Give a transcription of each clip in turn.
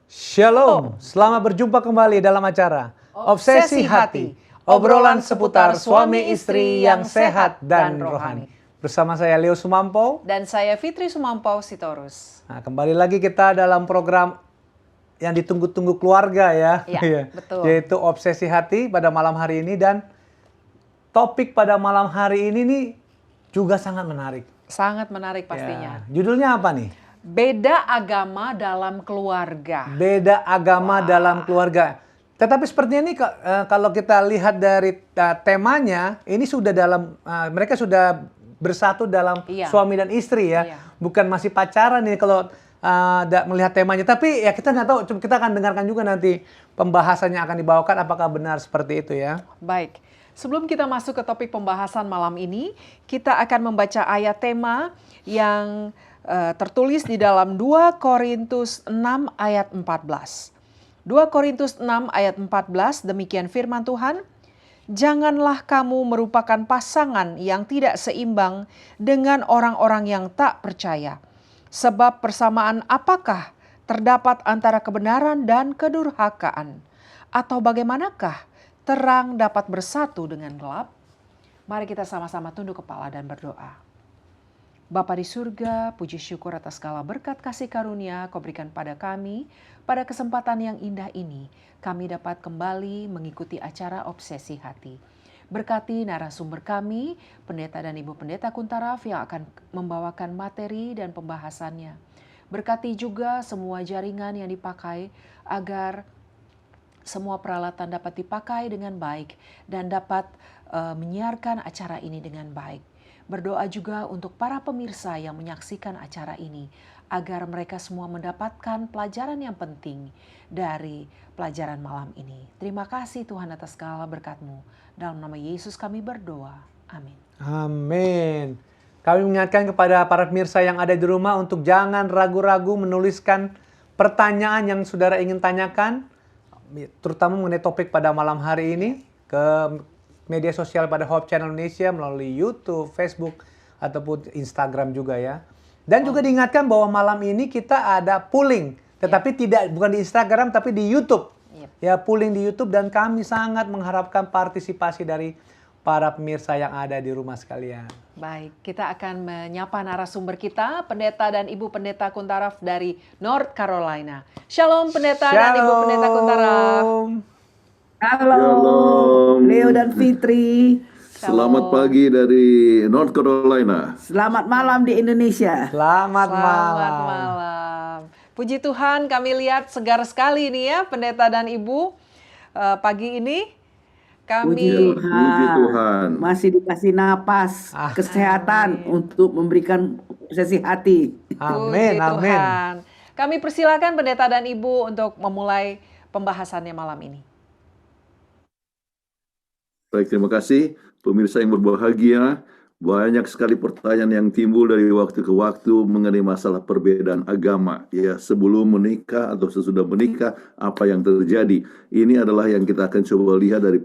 Shalom, selamat berjumpa kembali dalam acara Obsesi Hati, obrolan seputar suami istri yang sehat dan rohani. Bersama saya Leo Sumampo dan saya Fitri Sumampo Sitorus. Nah, kembali lagi kita dalam program yang ditunggu-tunggu keluarga ya, ya betul. Yaitu Obsesi Hati pada malam hari ini, dan topik pada malam hari ini nih juga sangat menarik. Sangat menarik pastinya. Ya, judulnya apa nih? Beda agama dalam keluarga. Beda agama dalam keluarga. Tetapi sepertinya ini kalau kita lihat dari temanya, ini sudah dalam mereka sudah bersatu dalam suami dan istri ya. Bukan masih pacaran nih kalau melihat temanya. Tapi ya kita nggak tahu, kita akan dengarkan juga nanti pembahasannya akan dibawakan apakah benar seperti itu ya. Baik. Sebelum kita masuk ke topik pembahasan malam ini, kita akan membaca ayat tema yang tertulis di dalam 2 Korintus 6 ayat 14. 2 Korintus 6 ayat 14, demikian firman Tuhan. Janganlah kamu merupakan pasangan yang tidak seimbang dengan orang-orang yang tak percaya. Sebab persamaan apakah terdapat antara kebenaran dan kedurhakaan? Atau bagaimanakah terang dapat bersatu dengan gelap? Mari kita sama-sama tunduk kepala dan berdoa. Bapa di surga, puji syukur atas segala berkat kasih karunia Kau berikan pada kami. Pada kesempatan yang indah ini, kami dapat kembali mengikuti acara Obsesi Hati. Berkati narasumber kami, pendeta dan ibu pendeta Kuntaraf yang akan membawakan materi dan pembahasannya. Berkati juga semua jaringan yang dipakai agar semua peralatan dapat dipakai dengan baik dan dapat menyiarkan acara ini dengan baik. Berdoa juga untuk para pemirsa yang menyaksikan acara ini, agar mereka semua mendapatkan pelajaran yang penting dari pelajaran malam ini. Terima kasih Tuhan atas segala berkat-Mu. Dalam nama Yesus kami berdoa. Amin. Amin. Kami mengingatkan kepada para pemirsa yang ada di rumah untuk jangan ragu-ragu menuliskan pertanyaan yang saudara ingin tanyakan, terutama mengenai topik pada malam hari ini, ke media sosial pada Hope Channel Indonesia melalui YouTube, Facebook, ataupun Instagram juga ya. Dan juga diingatkan bahwa malam ini kita ada polling, tetapi bukan di Instagram tapi di YouTube. Ya, polling di YouTube, dan kami sangat mengharapkan partisipasi dari para pemirsa yang ada di rumah sekalian. Baik, kita akan menyapa narasumber kita, Pendeta dan Ibu Pendeta Kuntaraf dari North Carolina. Shalom Pendeta dan Ibu Pendeta Kuntaraf. Halo, Leo dan Fitri. Selamat pagi dari North Carolina. Selamat malam di Indonesia. Selamat malam. Puji Tuhan, kami lihat segar sekali nih ya Pendeta dan Ibu. Pagi ini kami Puji Tuhan. Masih dikasih napas, kesehatan untuk memberikan obsesi hati. Amin, amin. Kami persilakan Pendeta dan Ibu untuk memulai pembahasannya malam ini. Baik, terima kasih pemirsa yang berbahagia. Banyak sekali pertanyaan yang timbul dari waktu ke waktu mengenai masalah perbedaan agama. Ya, sebelum menikah atau sesudah menikah, apa yang terjadi. Ini adalah yang kita akan coba lihat dari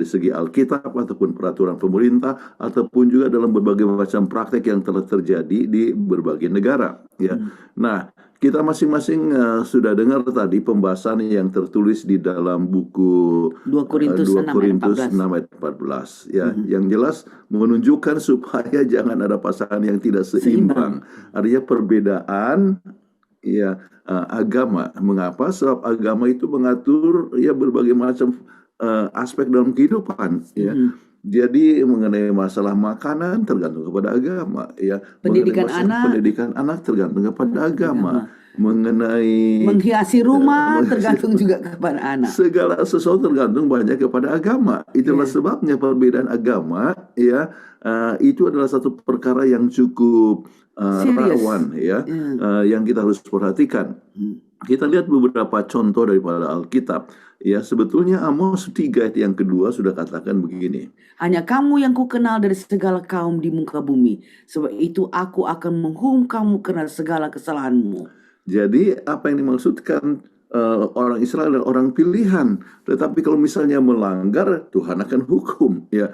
segi Alkitab ataupun peraturan pemerintah, ataupun juga dalam berbagai macam praktek yang telah terjadi di berbagai negara. Ya, Nah, kita masing-masing sudah dengar tadi pembahasan yang tertulis di dalam buku 2 Korintus 6 ayat 14. Ya, Yang jelas menunjukkan supaya jangan ada pasangan yang tidak seimbang. Artinya perbedaan agama. Mengapa? Sebab agama itu mengatur berbagai macam aspek dalam kehidupan. Ya. Jadi mengenai masalah makanan tergantung kepada agama, ya. Pendidikan anak tergantung kepada agama. Mengenai menghiasi rumah tergantung juga kepada anak. Segala sesuatu tergantung banyak kepada agama. Itulah sebabnya perbedaan agama, itu adalah satu perkara yang cukup rawan, yang kita harus perhatikan. Kita lihat beberapa contoh daripada Alkitab. Ya, sebetulnya Amos 3 ayat yang kedua sudah katakan begini. Hanya kamu yang kukenal dari segala kaum di muka bumi. Sebab itu aku akan menghukum kamu karena segala kesalahanmu. Jadi apa yang dimaksudkan orang Israel adalah orang pilihan. Tetapi kalau misalnya melanggar, Tuhan akan hukum. Ya,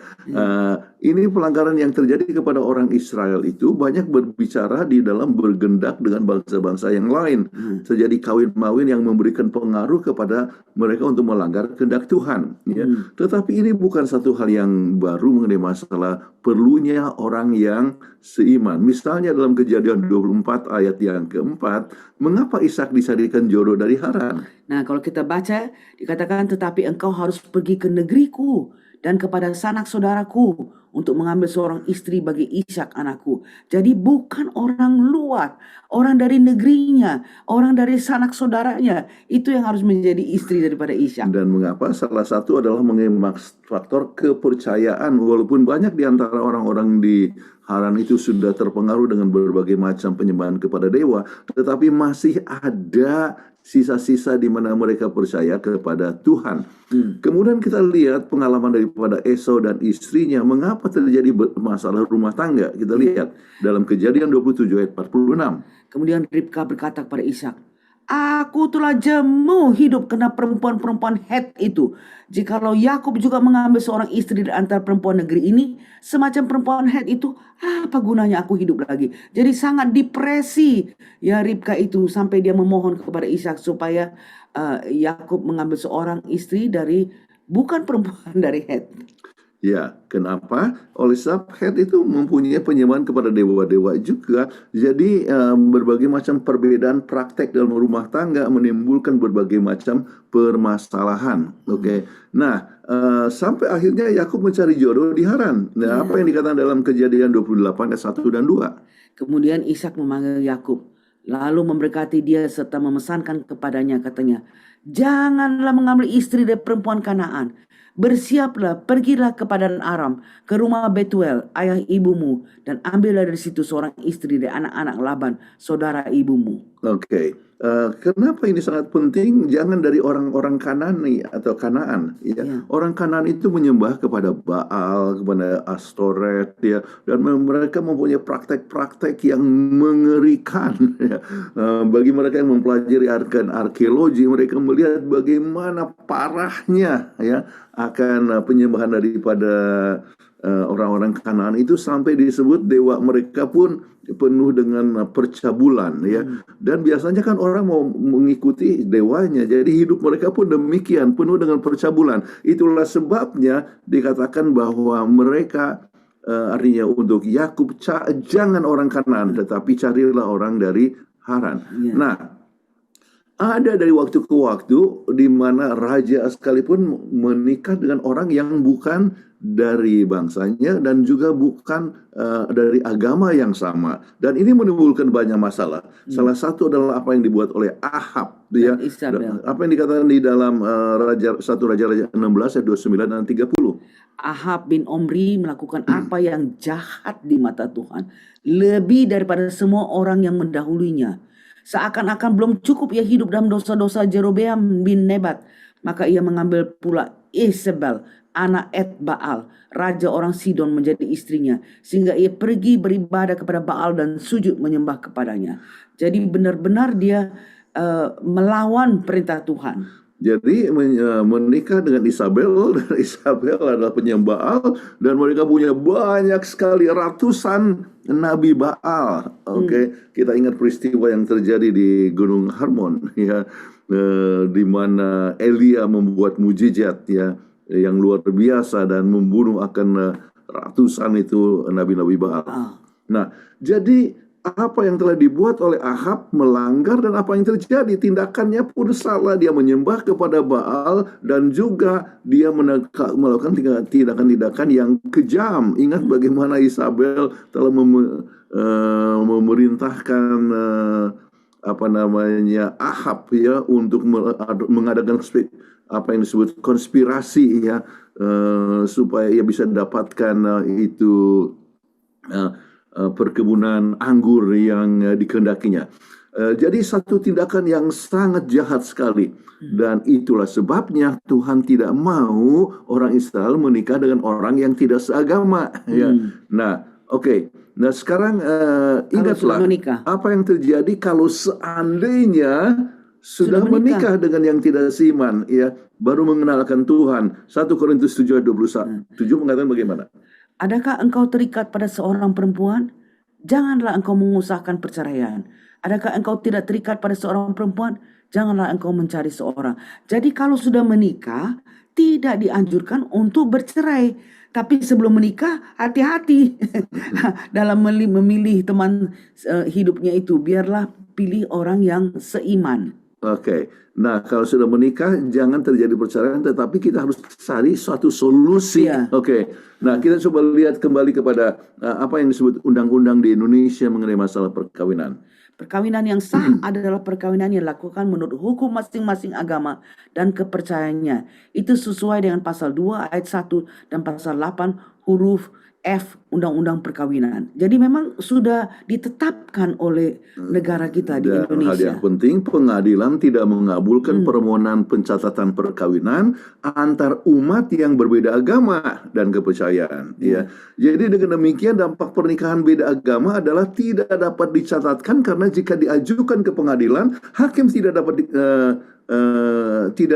ini pelanggaran yang terjadi kepada orang Israel itu banyak berbicara di dalam bergendak dengan bangsa-bangsa yang lain. Terjadi kawin-mawin yang memberikan pengaruh kepada mereka untuk melanggar kehendak Tuhan. Ya. Tetapi ini bukan satu hal yang baru mengenai masalah perlunya orang yang seiman. Misalnya dalam Kejadian 24 ayat yang keempat, mengapa Ishak disadikan jodoh dari Haran? Nah, kalau kita baca, dikatakan, tetapi engkau harus pergi ke negeriku dan kepada sanak saudaraku untuk mengambil seorang istri bagi Ishak anakku. Jadi bukan orang luar, orang dari negerinya, orang dari sanak saudaranya, itu yang harus menjadi istri daripada Ishak. Dan mengapa? Salah satu adalah mengenai faktor kepercayaan. Walaupun banyak di antara orang-orang di Haran itu sudah terpengaruh dengan berbagai macam penyembahan kepada dewa, tetapi masih ada sisa-sisa di mana mereka percaya kepada Tuhan. Kemudian kita lihat pengalaman daripada Esau dan istrinya, mengapa terjadi masalah rumah tangga. Kita lihat dalam Kejadian 27 ayat 46. Kemudian Ribka berkata kepada Ishak, aku telah jemu hidup kena perempuan-perempuan Het itu. Jikalau Yakub juga mengambil seorang istri dari antara perempuan negeri ini, semacam perempuan Het itu, apa gunanya aku hidup lagi? Jadi sangat depresi ya Ribka itu, sampai dia memohon kepada Ishak supaya Yakub mengambil seorang istri dari bukan perempuan dari Het. Ya, kenapa? Oleh sebab Het itu mempunyai penyembahan kepada dewa-dewa juga. Jadi berbagai macam perbedaan praktek dalam rumah tangga menimbulkan berbagai macam permasalahan. Oke. Nah, sampai akhirnya Yakub mencari jodoh di Haran. Nah, apa yang dikatakan dalam Kejadian 28 ayat 1 dan 2? Kemudian Ishak memanggil Yakub, lalu memberkati dia serta memesankan kepadanya, katanya, janganlah mengambil istri dari perempuan Kanaan. Bersiaplah, pergilah ke padang Aram, ke rumah Betuel, ayah ibumu, dan ambillah dari situ seorang istri dari anak-anak Laban, saudara ibumu. Oke. Kenapa ini sangat penting? Jangan dari orang-orang Kanani atau Kanaan. Ya. Orang Kanaan itu menyembah kepada Baal, kepada Astoret, ya, dan mereka mempunyai praktek-praktek yang mengerikan. Ya. Bagi mereka yang mempelajari arkeologi, mereka melihat bagaimana parahnya ya akan penyembahan daripada orang-orang Kanaan itu, sampai disebut dewa mereka pun penuh dengan percabulan ya. Dan biasanya kan orang mau mengikuti dewanya, jadi hidup mereka pun demikian, penuh dengan percabulan. Itulah sebabnya dikatakan bahwa mereka artinya untuk Yakub, jangan orang Kanaan, tetapi carilah orang dari Haran. Nah, ada dari waktu ke waktu di mana raja sekalipun menikah dengan orang yang bukan dari bangsanya dan juga bukan dari agama yang sama, dan ini menimbulkan banyak masalah. Salah satu adalah apa yang dibuat oleh Ahab, ya. Apa yang dikatakan di dalam 1 Raja-Raja 16 ayat 29 dan 30. Ahab bin Omri melakukan apa yang jahat di mata Tuhan, lebih daripada semua orang yang mendahulunya. Seakan-akan belum cukup ia hidup dalam dosa-dosa Jerobeam bin Nebat, maka ia mengambil pula Isabel, anak Baal, raja orang Sidon, menjadi istrinya, sehingga ia pergi beribadah kepada Baal dan sujud menyembah kepadanya. Jadi benar-benar dia melawan perintah Tuhan. Jadi menikah dengan Isabel, dan Isabel adalah penyembah Baal, dan mereka punya banyak sekali ratusan nabi Baal. Oke, kita ingat peristiwa yang terjadi di Gunung Hermon, ya, di mana Elia membuat mujizat ya yang luar biasa dan membunuh akan ratusan itu nabi-nabi Baal. Nah, jadi apa yang telah dibuat oleh Ahab melanggar, dan apa yang terjadi, tindakannya pun salah. Dia menyembah kepada Baal dan juga dia melakukan tindakan-tindakan yang kejam. Ingat bagaimana Isabel telah memerintahkan Ahab ya untuk mengadakan apa yang disebut konspirasi ya, supaya ia bisa dapatkan itu perkebunan anggur yang dikehendakinya. Jadi satu tindakan yang sangat jahat sekali, dan itulah sebabnya Tuhan tidak mau orang Israel menikah dengan orang yang tidak seagama. Ya. Nah, oke. Nah sekarang ingatlah apa yang terjadi kalau seandainya sudah menikah dengan yang tidak seiman, ya, baru mengenalkan Tuhan. 1 Korintus 7 ayat 27 mengatakan bagaimana? Adakah engkau terikat pada seorang perempuan? Janganlah engkau mengusahakan perceraian. Adakah engkau tidak terikat pada seorang perempuan? Janganlah engkau mencari seorang. Jadi kalau sudah menikah, tidak dianjurkan untuk bercerai. Tapi sebelum menikah, hati-hati dalam memilih teman hidupnya itu. Biarlah pilih orang yang seiman. Oke. Nah, kalau sudah menikah, jangan terjadi perceraian, tetapi kita harus cari suatu solusi. Iya. Oke. Nah, kita coba lihat kembali kepada apa yang disebut undang-undang di Indonesia mengenai masalah perkawinan. Perkawinan yang sah adalah perkawinan yang dilakukan menurut hukum masing-masing agama dan kepercayaannya. Itu sesuai dengan pasal 2 ayat 1 dan pasal 8 huruf F Undang-Undang Perkawinan. Jadi memang sudah ditetapkan oleh negara kita di Dan hal Indonesia. yang penting, pengadilan tidak mengabulkan permohonan pencatatan perkawinan antar umat yang berbeda agama dan kepercayaan. Ya, jadi dengan demikian dampak pernikahan beda agama adalah tidak dapat dicatatkan karena jika diajukan ke pengadilan, hakim tidak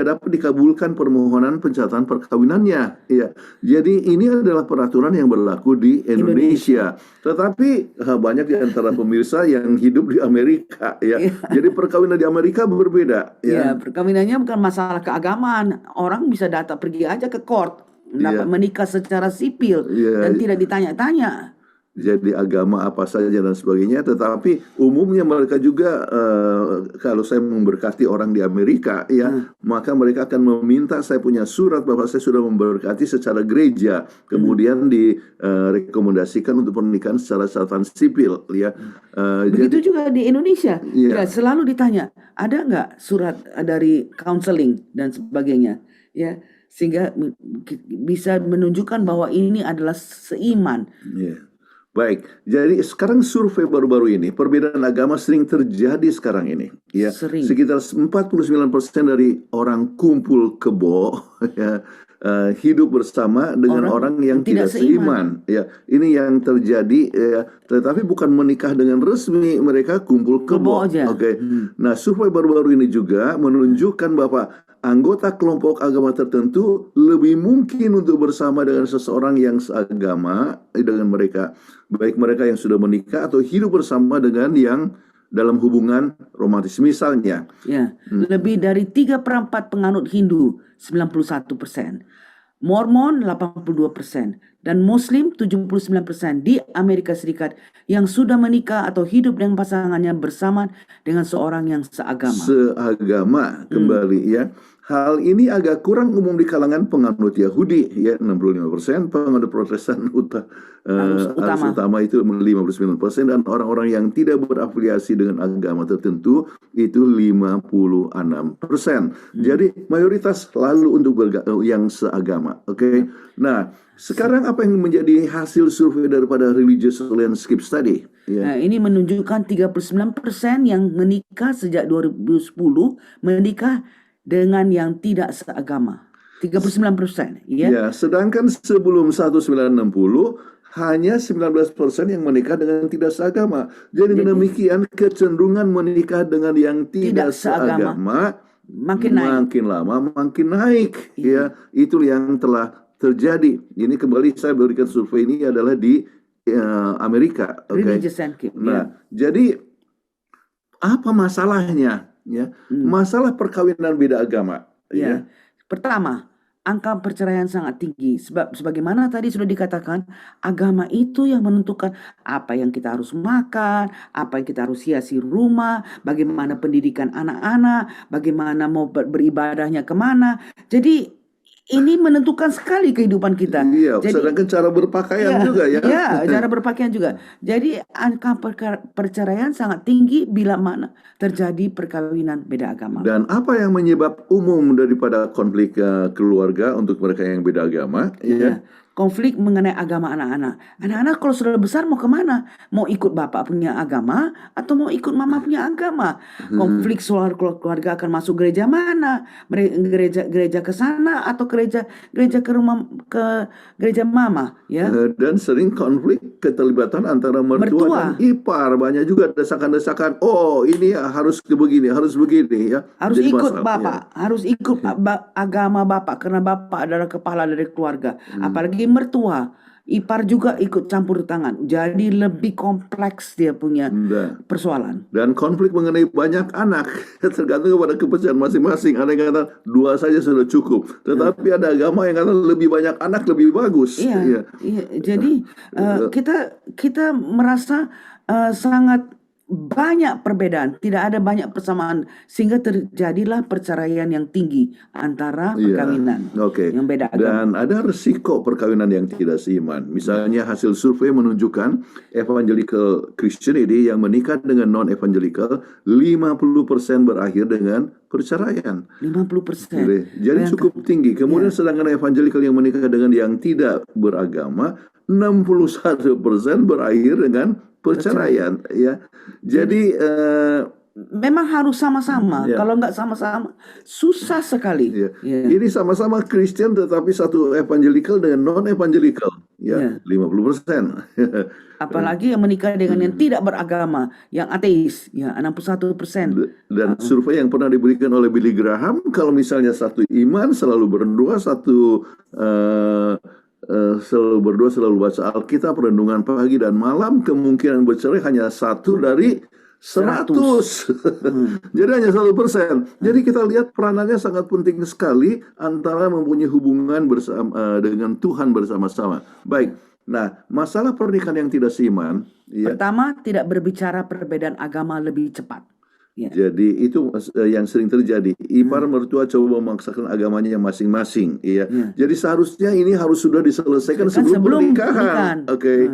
dapat dikabulkan permohonan pencatatan perkawinannya. Ya, jadi ini adalah peraturan yang berlaku di Indonesia. Tetapi banyak di antara pemirsa yang hidup di Amerika. Ya, jadi perkawinan di Amerika berbeda. Ya, perkawinannya bukan masalah keagamaan. Orang bisa datang pergi aja ke court, dapat menikah secara sipil dan tidak ditanya-tanya. Jadi agama apa saja dan sebagainya, tetapi umumnya mereka juga kalau saya memberkati orang di Amerika, ya, maka mereka akan meminta saya punya surat bahwa saya sudah memberkati secara gereja, kemudian direkomendasikan untuk pernikahan secara catatan sipil, ya. Begitu juga di Indonesia, Iya. ya, selalu ditanya, ada nggak surat dari counseling dan sebagainya, ya, sehingga bisa menunjukkan bahwa ini adalah seiman. Iya. Baik, jadi sekarang survei baru-baru ini, perbedaan agama sering terjadi sekarang ini. Ya, Sering. sekitar 49% dari orang kumpul kebo, ya, hidup bersama dengan orang yang tidak seiman. Ya, ini yang terjadi. Ya, tetapi bukan menikah dengan resmi, mereka kumpul kebo. aja. Oke. Nah, survei baru-baru ini juga menunjukkan bahwa anggota kelompok agama tertentu lebih mungkin untuk bersama dengan seseorang yang seagama dengan mereka, baik mereka yang sudah menikah atau hidup bersama dengan yang dalam hubungan romantis. Misalnya, Ya, lebih dari 3/4 penganut Hindu 91%, Mormon 82%, dan Muslim 79% di Amerika Serikat yang sudah menikah atau hidup dengan pasangannya bersama dengan seorang yang seagama. Seagama kembali, ya. Hal ini agak kurang umum di kalangan penganut Yahudi, ya, 65%, penganut Protestan arus utama itu 59%, dan orang-orang yang tidak berafiliasi dengan agama tertentu itu 56%. Jadi mayoritas lalu untuk yang seagama. Oke. Nah, sekarang apa yang menjadi hasil survei daripada Religious Landscape Study? Ya. Nah, ini menunjukkan 39% yang menikah sejak 2010 menikah dengan yang tidak seagama. 39%, ya. Ya, sedangkan sebelum 1960 hanya 19% yang menikah dengan tidak seagama. Jadi demikian kecenderungan menikah dengan yang tidak seagama makin lama makin naik. Ya, itu yang telah terjadi. Ini kembali saya berikan survei ini adalah di Amerika. Religious Landscape. Nah, jadi apa masalahnya? Ya, masalah perkawinan beda agama. Ya. Pertama, angka perceraian sangat tinggi. Sebab sebagaimana tadi sudah dikatakan, agama itu yang menentukan apa yang kita harus makan, apa yang kita harus hiasi rumah, bagaimana pendidikan anak-anak, bagaimana mau beribadahnya kemana. Jadi ini menentukan sekali kehidupan kita. Iya, jadi, sedangkan cara berpakaian juga, ya. Iya, cara berpakaian juga. Jadi angka perceraian sangat tinggi bila mana terjadi perkawinan beda agama. Dan apa yang menyebab umum daripada konflik keluarga untuk mereka yang beda agama? Ya. konflik mengenai agama anak-anak. Anak-anak kalau sudah besar mau kemana? Mau ikut bapak punya agama atau mau ikut mama punya agama? Konflik soal keluarga akan masuk gereja mana? Gereja ke sana atau gereja ke gereja mama, ya. Dan sering konflik keterlibatan antara mertua dan ipar. Banyak juga desakan-desakan, oh ini harus begini, harus begini, ya. Harus Jadi ikut masalah, bapak, harus ikut agama bapak karena bapak adalah kepala dari keluarga. Apalagi mertua, ipar juga ikut campur tangan. Jadi lebih kompleks dia punya persoalan. Dan konflik mengenai banyak anak tergantung kepada kepercayaan masing-masing. Ada yang kata 2 saja sudah cukup, tetapi ada agama yang kata lebih banyak anak lebih bagus. Iya. Jadi kita merasa sangat banyak perbedaan, tidak ada banyak persamaan, sehingga terjadilah perceraian yang tinggi antara perkawinan yang beda agama. Dan ada resiko perkawinan yang tidak seiman. Misalnya hasil survei menunjukkan evangelical Christian ini yang menikah dengan non-evangelical 50% berakhir dengan perceraian. 50%. Jadi cukup tinggi. Kemudian sedangkan evangelical yang menikah dengan yang tidak beragama 61% berakhir dengan perceraian, ya. Jadi memang harus sama-sama. Kalau nggak sama-sama susah sekali. Ini sama-sama Kristen tetapi satu evangelical dengan non evangelical, 50%. Apalagi yang menikah dengan yang tidak beragama, yang ateis, 61%. Dan survei yang pernah diberikan oleh Billy Graham, kalau misalnya satu iman selalu berdua, selalu baca Alkitab, renungan pagi dan malam, kemungkinan bercerai hanya 1 dari 100. Jadi hanya 1%. Jadi kita lihat peranannya sangat penting sekali antara mempunyai hubungan bersama dengan Tuhan bersama-sama. Baik. Nah, masalah pernikahan yang tidak seiman, pertama, tidak berbicara perbedaan agama lebih cepat. Jadi itu yang sering terjadi. Ipar mertua coba memaksakan agamanya yang masing-masing, Jadi seharusnya ini harus sudah diselesaikan sebelum pernikahan.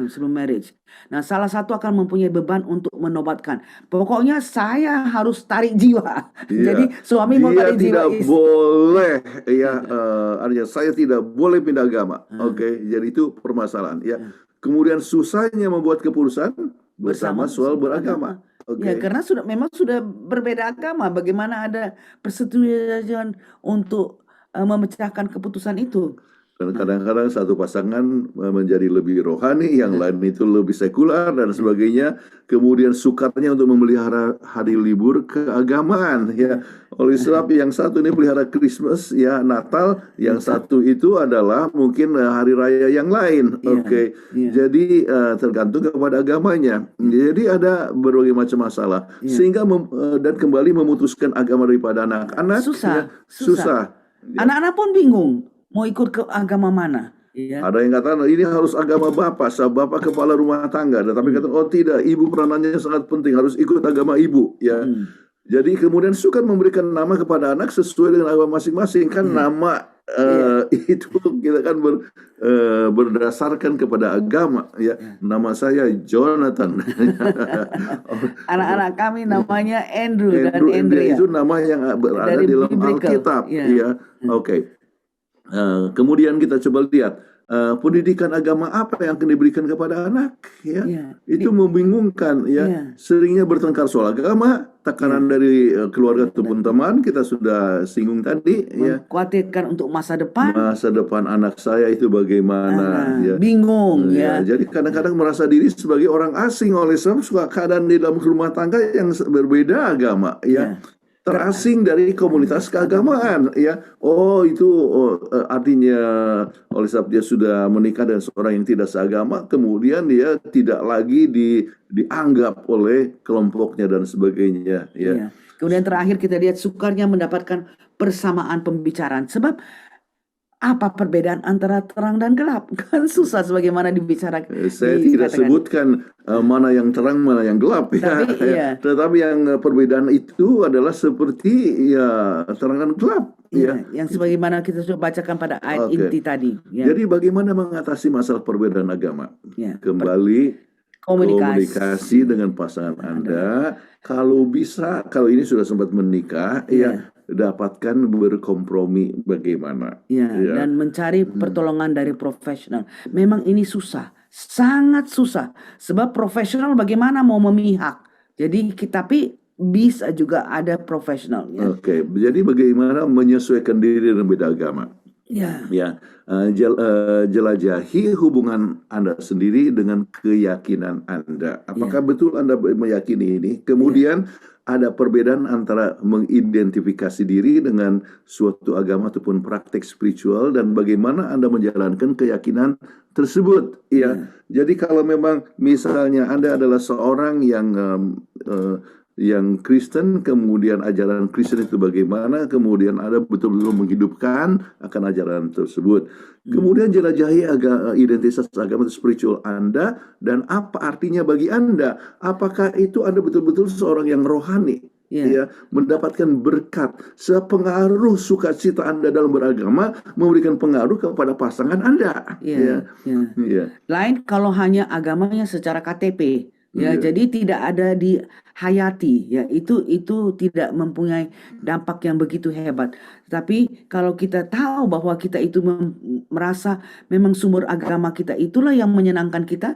Sebelum marriage. Nah, salah satu akan mempunyai beban untuk menobatkan. Pokoknya saya harus tarik jiwa. Jadi suami mau tarik jiwa. Dia tidak boleh, artinya saya tidak boleh pindah agama. Jadi itu permasalahan, Kemudian susahnya membuat keputusan bersama soal beragama. Karena memang sudah berbeda agama. Bagaimana ada persetujuan untuk memecahkan keputusan itu? Dan kadang-kadang satu pasangan menjadi lebih rohani, yang lain itu lebih sekular dan sebagainya. Kemudian sukarnya untuk memelihara hari libur keagamaan, Oleh sebab yang satu ini pelihara Christmas, Natal, yang satu itu adalah mungkin hari raya yang lain. Jadi tergantung kepada agamanya. Jadi ada berbagai macam masalah. Sehingga dan kembali memutuskan agama daripada anak-anak susah. Anak-anak pun bingung mau ikut ke agama mana. Ada yang katakan ini harus agama bapak, bapak kepala rumah tangga. Tapi kata oh tidak, ibu peranannya sangat penting, harus ikut agama ibu, Jadi kemudian suka memberikan nama kepada anak sesuai dengan agama masing-masing. Kan nama itu kita kan berdasarkan kepada agama, Nama saya Jonathan. Anak-anak kami namanya Andrew dan Andrea. Itu nama yang berada di dalam Alkitab, kemudian kita coba lihat pendidikan agama apa yang akan diberikan kepada anak, itu membingungkan, seringnya bertengkar soal agama, tekanan dari keluarga ataupun teman, kita sudah singgung tadi, khawatirkan untuk masa depan anak saya itu bagaimana, bingung, jadi kadang-kadang merasa diri sebagai orang asing oleh sebab keadaan di dalam rumah tangga yang berbeda agama, terasing dari komunitas keagamaan, artinya oleh sebab dia sudah menikah dengan seorang yang tidak seagama, kemudian dia tidak lagi dianggap oleh kelompoknya dan sebagainya, Kemudian terakhir kita lihat sukarnya mendapatkan persamaan pembicaraan. Sebab apa perbedaan antara terang dan gelap? Kan susah sebagaimana dibicarakan. Saya tidak sebutkan mana yang terang, mana yang gelap, Tetapi yang perbedaan itu adalah seperti terang dan gelap, Yang sebagaimana kita sudah bacakan pada ayat inti tadi. Jadi bagaimana mengatasi masalah perbedaan agama? Kembali komunikasi dengan pasangan Anda. Kalau bisa, kalau ini sudah sempat menikah, dapatkan berkompromi bagaimana. Ya, Ya. dan mencari pertolongan dari profesional. Memang ini susah, sangat susah. Sebab profesional bagaimana mau memihak. Jadi tapi bisa juga ada profesional. Ya. Oke, jadi bagaimana menyesuaikan diri dengan beda agama? Ya. Ya, jelajahi hubungan Anda sendiri dengan keyakinan Anda. Apakah betul Anda meyakini ini? Kemudian ada perbedaan antara mengidentifikasi diri dengan suatu agama ataupun praktek spiritual dan bagaimana Anda menjalankan keyakinan tersebut. Ya, jadi kalau memang misalnya Anda adalah seorang yang Kristen, kemudian ajaran Kristen itu bagaimana, kemudian Anda betul-betul menghidupkan akan ajaran tersebut. Kemudian jelajahi identitas agama atau spiritual Anda dan apa artinya bagi Anda. Apakah itu Anda betul-betul seorang yang rohani? Ya, mendapatkan berkat, sepengaruh sukacita Anda dalam beragama memberikan pengaruh kepada pasangan Anda. Ya. Lain kalau hanya agamanya secara KTP. Ya, jadi tidak ada di hayati, ya itu tidak mempunyai dampak yang begitu hebat. Tapi kalau kita tahu bahwa kita itu merasa memang sumber agama kita itulah yang menyenangkan kita,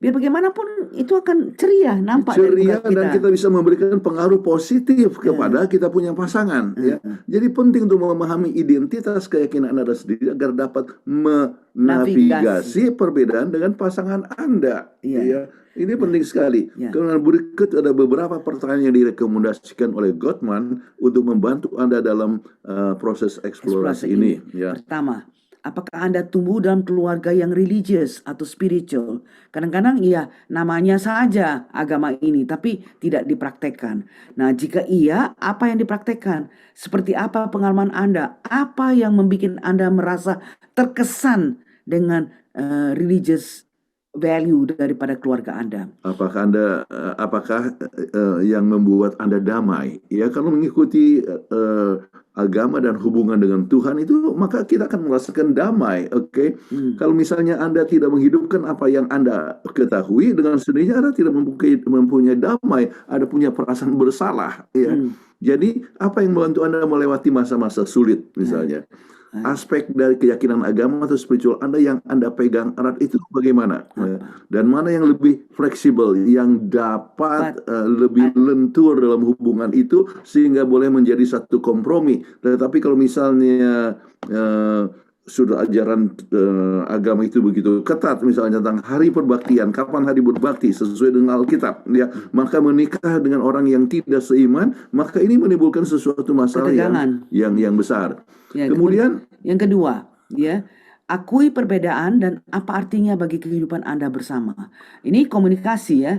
biar bagaimanapun itu akan ceria nampak ceria dari dan kita bisa memberikan pengaruh positif kepada kita punya pasangan. Ya, jadi penting untuk memahami identitas keyakinan Anda sendiri agar dapat menavigasi perbedaan dengan pasangan Anda. Ya. Ini penting sekali. Karena berikut ada beberapa pertanyaan yang direkomendasikan oleh Gottman untuk membantu Anda dalam proses eksplorasi ini. Ya. Pertama, apakah Anda tumbuh dalam keluarga yang religius atau spiritual? Kadang-kadang namanya saja agama ini, tapi tidak dipraktekkan. Nah, jika iya, apa yang dipraktekkan? Seperti apa pengalaman Anda? Apa yang membuat Anda merasa terkesan dengan religious value daripada keluarga Anda? Apakah yang membuat Anda damai? Ya, kalau mengikuti agama dan hubungan dengan Tuhan itu, maka kita akan merasakan damai. Oke. Kalau misalnya Anda tidak menghidupkan apa yang Anda ketahui, dengan sendirinya Anda tidak mempunyai damai, Anda punya perasaan bersalah. Ya. Jadi apa yang membantu Anda melewati masa-masa sulit misalnya? Aspek dari keyakinan agama atau spiritual Anda yang Anda pegang erat itu bagaimana? Dan mana yang lebih fleksibel, yang dapat lebih lentur dalam hubungan itu sehingga boleh menjadi satu kompromi. Tetapi kalau misalnya sudah ajaran agama itu begitu ketat, misalnya tentang hari perbaktian, kapan hari berbakti sesuai dengan Alkitab, ya, maka menikah dengan orang yang tidak seiman, maka ini menimbulkan sesuatu masalah yang besar. Ya, kemudian yang kedua, ya, akui perbedaan dan apa artinya bagi kehidupan Anda bersama. Ini komunikasi, ya.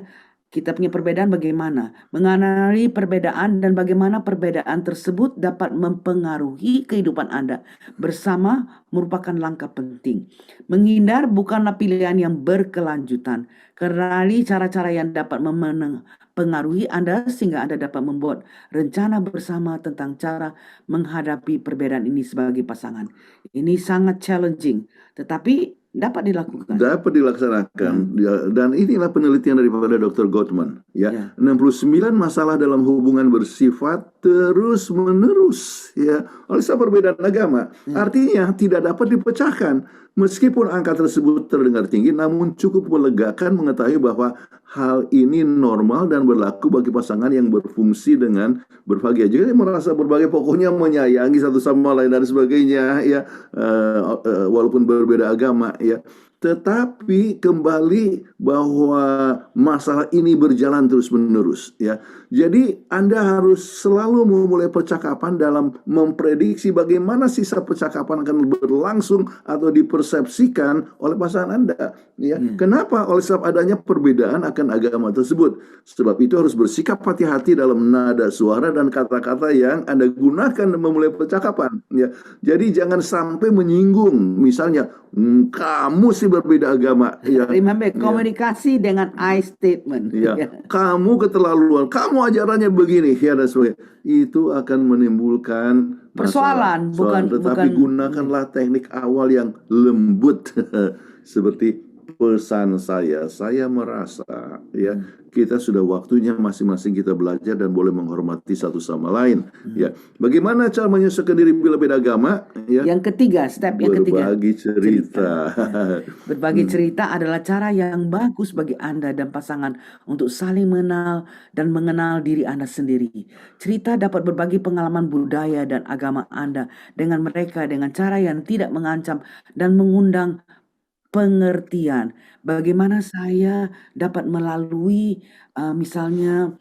Kita punya perbedaan bagaimana? Mengenali perbedaan dan bagaimana perbedaan tersebut dapat mempengaruhi kehidupan Anda bersama merupakan langkah penting. Menghindar bukanlah pilihan yang berkelanjutan. Kenali cara-cara yang dapat mempengaruhi Anda sehingga Anda dapat membuat rencana bersama tentang cara menghadapi perbedaan ini sebagai pasangan. Ini sangat challenging, tetapi dapat dilakukan. Dapat dilaksanakan. Dan inilah penelitian daripada Dr. Gottman. Ya, 69 masalah dalam hubungan bersifat terus-menerus, ya, oleh sebab perbedaan agama. Artinya tidak dapat dipecahkan. Meskipun angka tersebut terdengar tinggi, namun cukup melegakan mengetahui bahwa hal ini normal dan berlaku bagi pasangan yang berfungsi dengan berbahagia. Jadi merasa berbahagia, pokoknya menyayangi satu sama lain dan sebagainya, ya, walaupun berbeda agama, ya. Tetapi kembali bahwa masalah ini berjalan terus-menerus, ya. Jadi Anda harus selalu memulai percakapan dalam memprediksi bagaimana sisa percakapan akan berlangsung atau dipersepsikan oleh pasangan Anda, ya. Kenapa? Oleh sebab adanya perbedaan akan agama tersebut. Sebab itu harus bersikap hati-hati dalam nada suara dan kata-kata yang Anda gunakan memulai percakapan, ya. Jadi jangan sampai menyinggung, misalnya kamu sih berbeda agama, ya. Remember, komunikasi dengan I statement. Ya, kamu keterlaluan, kamu ajarannya begini, ya, dan sebagainya. Itu akan menimbulkan persoalan, bukan. Tetapi gunakanlah teknik awal yang lembut seperti pesan saya merasa ya kita sudah waktunya masing-masing kita belajar dan boleh menghormati satu sama lain. Ya, bagaimana cara menyesuaikan diri bila beda agama? Ya, Yang ketiga, step yang ketiga. berbagi cerita. Berbagi cerita adalah cara yang bagus bagi Anda dan pasangan untuk saling mengenal dan mengenal diri Anda sendiri. Cerita dapat berbagi pengalaman budaya dan agama Anda dengan mereka dengan cara yang tidak mengancam dan mengundang pengertian. Bagaimana saya dapat melalui misalnya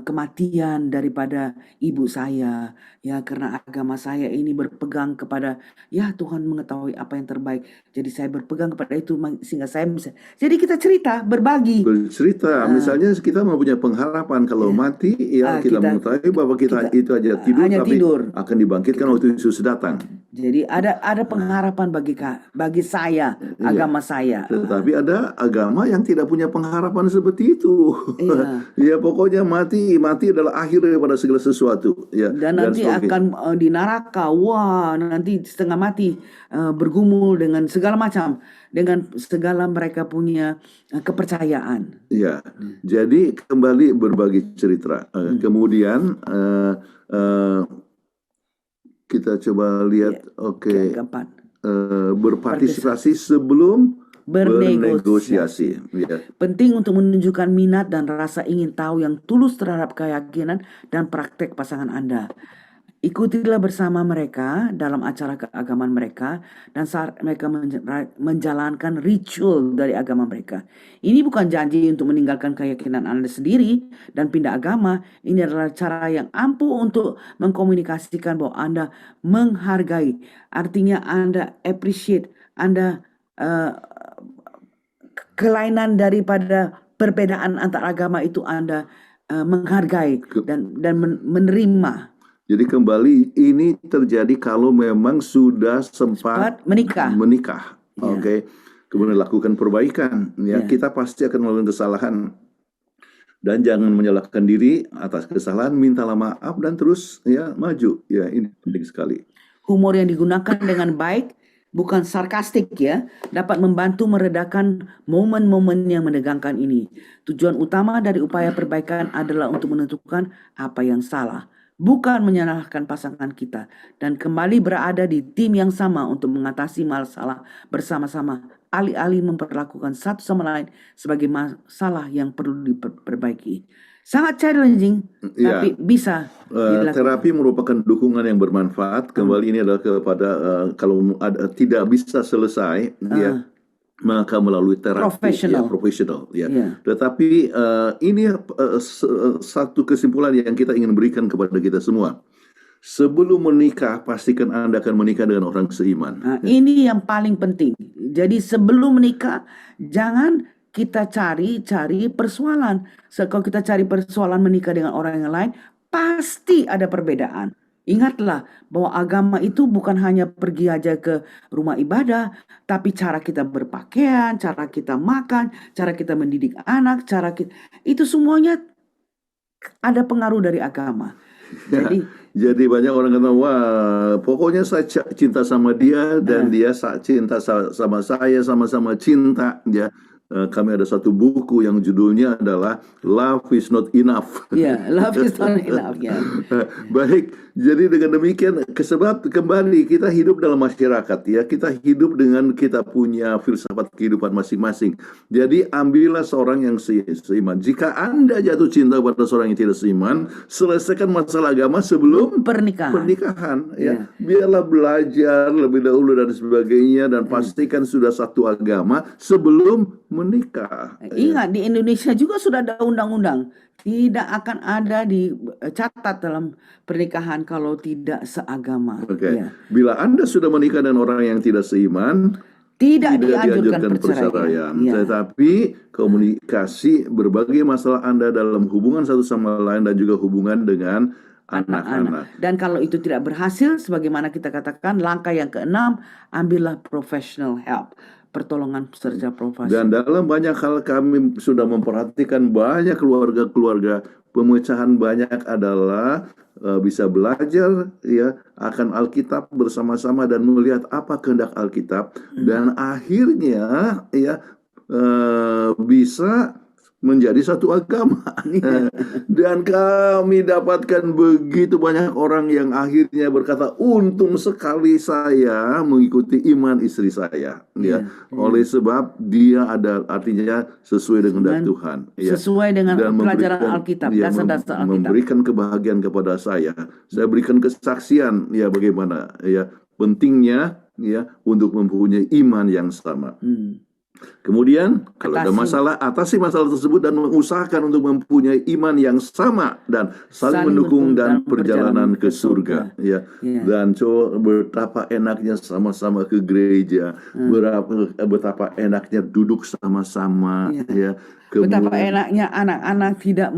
kematian daripada ibu saya, ya, karena agama saya ini berpegang kepada, ya, Tuhan mengetahui apa yang terbaik. Jadi saya berpegang kepada itu sehingga saya bisa. Jadi kita cerita, berbagi. Bercerita, misalnya kita mempunyai pengharapan kalau mati, ya kita mengetahui bahwa kita itu aja tidur, hanya tapi tidur. akan dibangkitkan waktu Yesus datang. Jadi ada pengharapan bagi saya, agama saya. Tetapi ada agama yang tidak punya pengharapan seperti itu. Iya. Ya pokoknya mati adalah akhir daripada segala sesuatu. Ya, Dan nanti sebagainya. akan di neraka. Wah, nanti setengah mati, bergumul dengan segala macam, dengan segala mereka punya kepercayaan. Ya, jadi kembali berbagi cerita. Kemudian kita coba lihat, Yang keempat, berpartisipasi sebelum bernegosiasi. Ya. Penting untuk menunjukkan minat dan rasa ingin tahu yang tulus terhadap keyakinan dan praktek pasangan Anda. Ikutilah bersama mereka dalam acara keagamaan mereka dan saat mereka menjalankan ritual dari agama mereka. Ini bukan janji untuk meninggalkan keyakinan Anda sendiri dan pindah agama. Ini adalah cara yang ampuh untuk mengkomunikasikan bahwa Anda menghargai. Artinya Anda appreciate, Anda kelainan daripada perbedaan antar agama itu Anda menghargai dan menerima. Jadi kembali ini terjadi kalau memang sudah sempat menikah. Oke. Kemudian lakukan perbaikan. Ya, kita pasti akan melakukan kesalahan. Dan jangan menyalahkan diri atas kesalahan, mintalah maaf dan terus ya maju. Ya, ini penting sekali. Humor yang digunakan dengan baik, bukan sarkastik, ya, dapat membantu meredakan momen-momen yang menegangkan ini. Tujuan utama dari upaya perbaikan adalah untuk menentukan apa yang salah, bukan menyalahkan pasangan kita, dan kembali berada di tim yang sama untuk mengatasi masalah bersama-sama, alih-alih memperlakukan satu sama lain sebagai masalah yang perlu diperbaiki. Sangat challenging, tapi bisa dilakukan. Terapi merupakan dukungan yang bermanfaat. Kembali ini adalah kepada kalau tidak bisa selesai, ya, maka melalui terapi profesional. Ya. Tetapi ini satu kesimpulan yang kita ingin berikan kepada kita semua. Sebelum menikah, pastikan Anda akan menikah dengan orang seiman. Ini yang paling penting. Jadi sebelum menikah, jangan kita cari persoalan. Kalau kita cari persoalan menikah dengan orang yang lain, pasti ada perbedaan. Ingatlah bahwa agama itu bukan hanya pergi aja ke rumah ibadah, tapi cara kita berpakaian, cara kita makan, cara kita mendidik anak, itu semuanya ada pengaruh dari agama. Jadi banyak orang kata, wah pokoknya saya cinta sama dia dan dia cinta sama saya, sama-sama cinta, ya. Kami ada satu buku yang judulnya adalah Love is Not Enough. Love is not enough. Baik, jadi dengan demikian, sebab kembali kita hidup dalam masyarakat, ya, kita hidup dengan kita punya filsafat kehidupan masing-masing. Jadi ambillah seorang yang seiman. Jika Anda jatuh cinta pada seorang yang tidak seiman, selesaikan masalah agama sebelum pernikahan. Ya. Biarlah belajar lebih dahulu dan sebagainya, dan pastikan sudah satu agama sebelum menikah. Ingat, di Indonesia juga sudah ada undang-undang. Tidak akan ada dicatat dalam pernikahan kalau tidak seagama. Bila Anda sudah menikah dengan orang yang tidak seiman, tidak dianjurkan perceraian. Tetapi komunikasi berbagai masalah Anda dalam hubungan satu sama lain dan juga hubungan dengan anak-anak. Dan kalau itu tidak berhasil, sebagaimana kita katakan, langkah yang keenam, ambillah professional help. Pertolongan serta profesional. Dan dalam banyak hal kami sudah memperhatikan banyak keluarga-keluarga, pemecahan banyak adalah bisa belajar, ya, akan Alkitab bersama-sama dan melihat apa kehendak Alkitab, dan akhirnya, ya, bisa menjadi satu agama. Dan kami dapatkan begitu banyak orang yang akhirnya berkata, untung sekali saya mengikuti iman istri saya, ya, oleh sebab dia ada artinya sesuai dengan kehendak Tuhan, ya, Sesuai dengan dan pelajaran memberikan, Alkitab, ya, dasar-dasar Alkitab. memberikan kebahagiaan kepada saya. Saya berikan kesaksian, ya, bagaimana, ya, pentingnya, ya, untuk mempunyai iman yang sama. Kemudian kalau ada masalah, atasi masalah tersebut dan mengusahakan untuk mempunyai iman yang sama dan saling mendukung dan perjalanan ke surga, ya. Dan betapa enaknya sama-sama ke gereja, betapa enaknya duduk sama-sama, ya. Betapa enaknya anak-anak tidak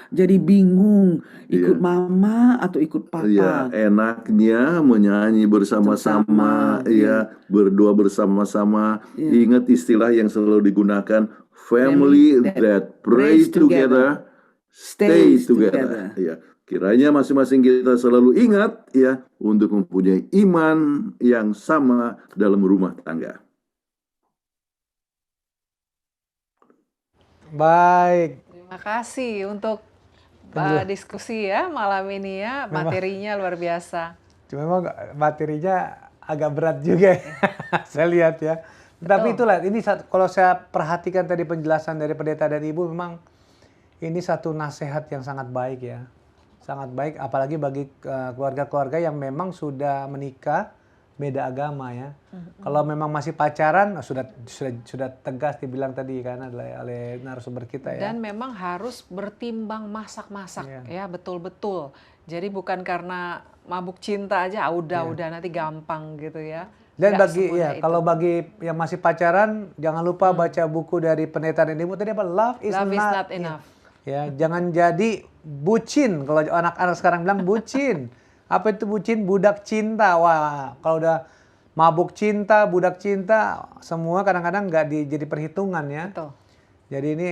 jadi bingung ikut mama atau ikut papa. Ya, enaknya menyanyi bersama-sama, ya, berdoa bersama-sama. Ingat istilah yang selalu digunakan, family that prays together, stay together. Ya, kiranya masing-masing kita selalu ingat, ya, untuk mempunyai iman yang sama dalam rumah tangga. Baik. Terima kasih untuk diskusi ya malam ini ya, materinya luar biasa. Cuma memang materinya agak berat juga ya. Saya lihat ya. Tapi itulah, ini kalau saya perhatikan tadi penjelasan dari pendeta dan ibu, memang ini satu nasihat yang sangat baik ya. Sangat baik, apalagi bagi keluarga-keluarga yang memang sudah menikah beda agama ya. Kalau memang masih pacaran, sudah tegas dibilang tadi kan oleh narasumber kita ya. Dan memang harus bertimbang masak-masak ya, betul-betul. Jadi bukan karena mabuk cinta aja, udah nanti gampang gitu ya. Dan kalau bagi yang masih pacaran, jangan lupa baca buku dari pendeta dan ibu tadi apa? Love is not enough. Ya, jangan jadi bucin. Kalau anak-anak sekarang bilang bucin. Apa itu bucin? Budak cinta. Wah, kalau udah mabuk cinta, budak cinta, semua kadang-kadang nggak jadi perhitungan ya. Betul. Jadi ini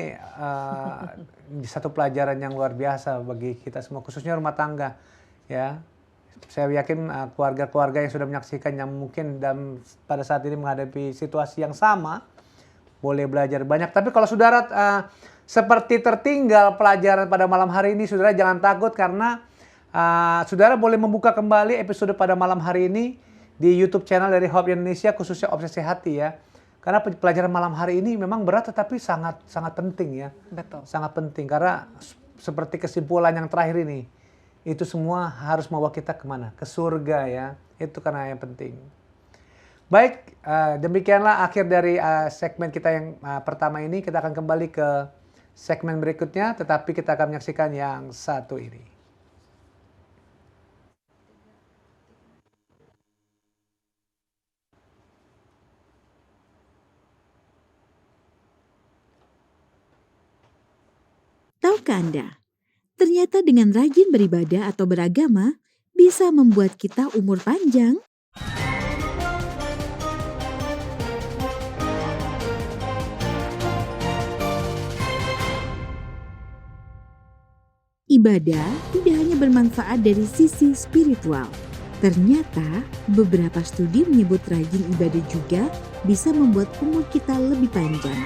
satu pelajaran yang luar biasa bagi kita semua, khususnya rumah tangga. Ya, saya yakin keluarga-keluarga yang sudah menyaksikan yang mungkin pada saat ini menghadapi situasi yang sama, boleh belajar banyak. Tapi kalau saudara seperti tertinggal pelajaran pada malam hari ini, saudara jangan takut karena saudara boleh membuka kembali episode pada malam hari ini di YouTube channel dari Hope Indonesia, khususnya Obsesi Hati ya. Karena pelajaran malam hari ini memang berat tetapi sangat penting ya. Betul. Sangat penting karena seperti kesimpulan yang terakhir ini, itu semua harus membawa kita kemana? Ke surga ya. Itu karena yang penting. Baik, demikianlah akhir dari segmen kita yang pertama ini. Kita akan kembali ke segmen berikutnya, tetapi kita akan menyaksikan yang satu ini. Tahukah Anda, ternyata dengan rajin beribadah atau beragama bisa membuat kita umur panjang? Ibadah tidak hanya bermanfaat dari sisi spiritual. Ternyata beberapa studi menyebut rajin ibadah juga bisa membuat umur kita lebih panjang.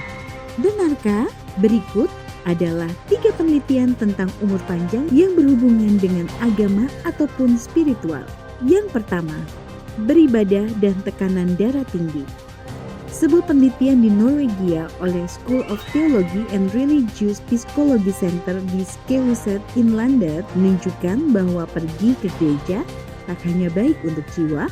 Benarkah? Berikut adalah 3 penelitian tentang umur panjang yang berhubungan dengan agama ataupun spiritual. Yang pertama, beribadah dan tekanan darah tinggi. Sebuah penelitian di Norwegia oleh School of Theology and Religious Psychology Center di Skellefteå, Inlander menunjukkan bahwa pergi ke gereja tak hanya baik untuk jiwa,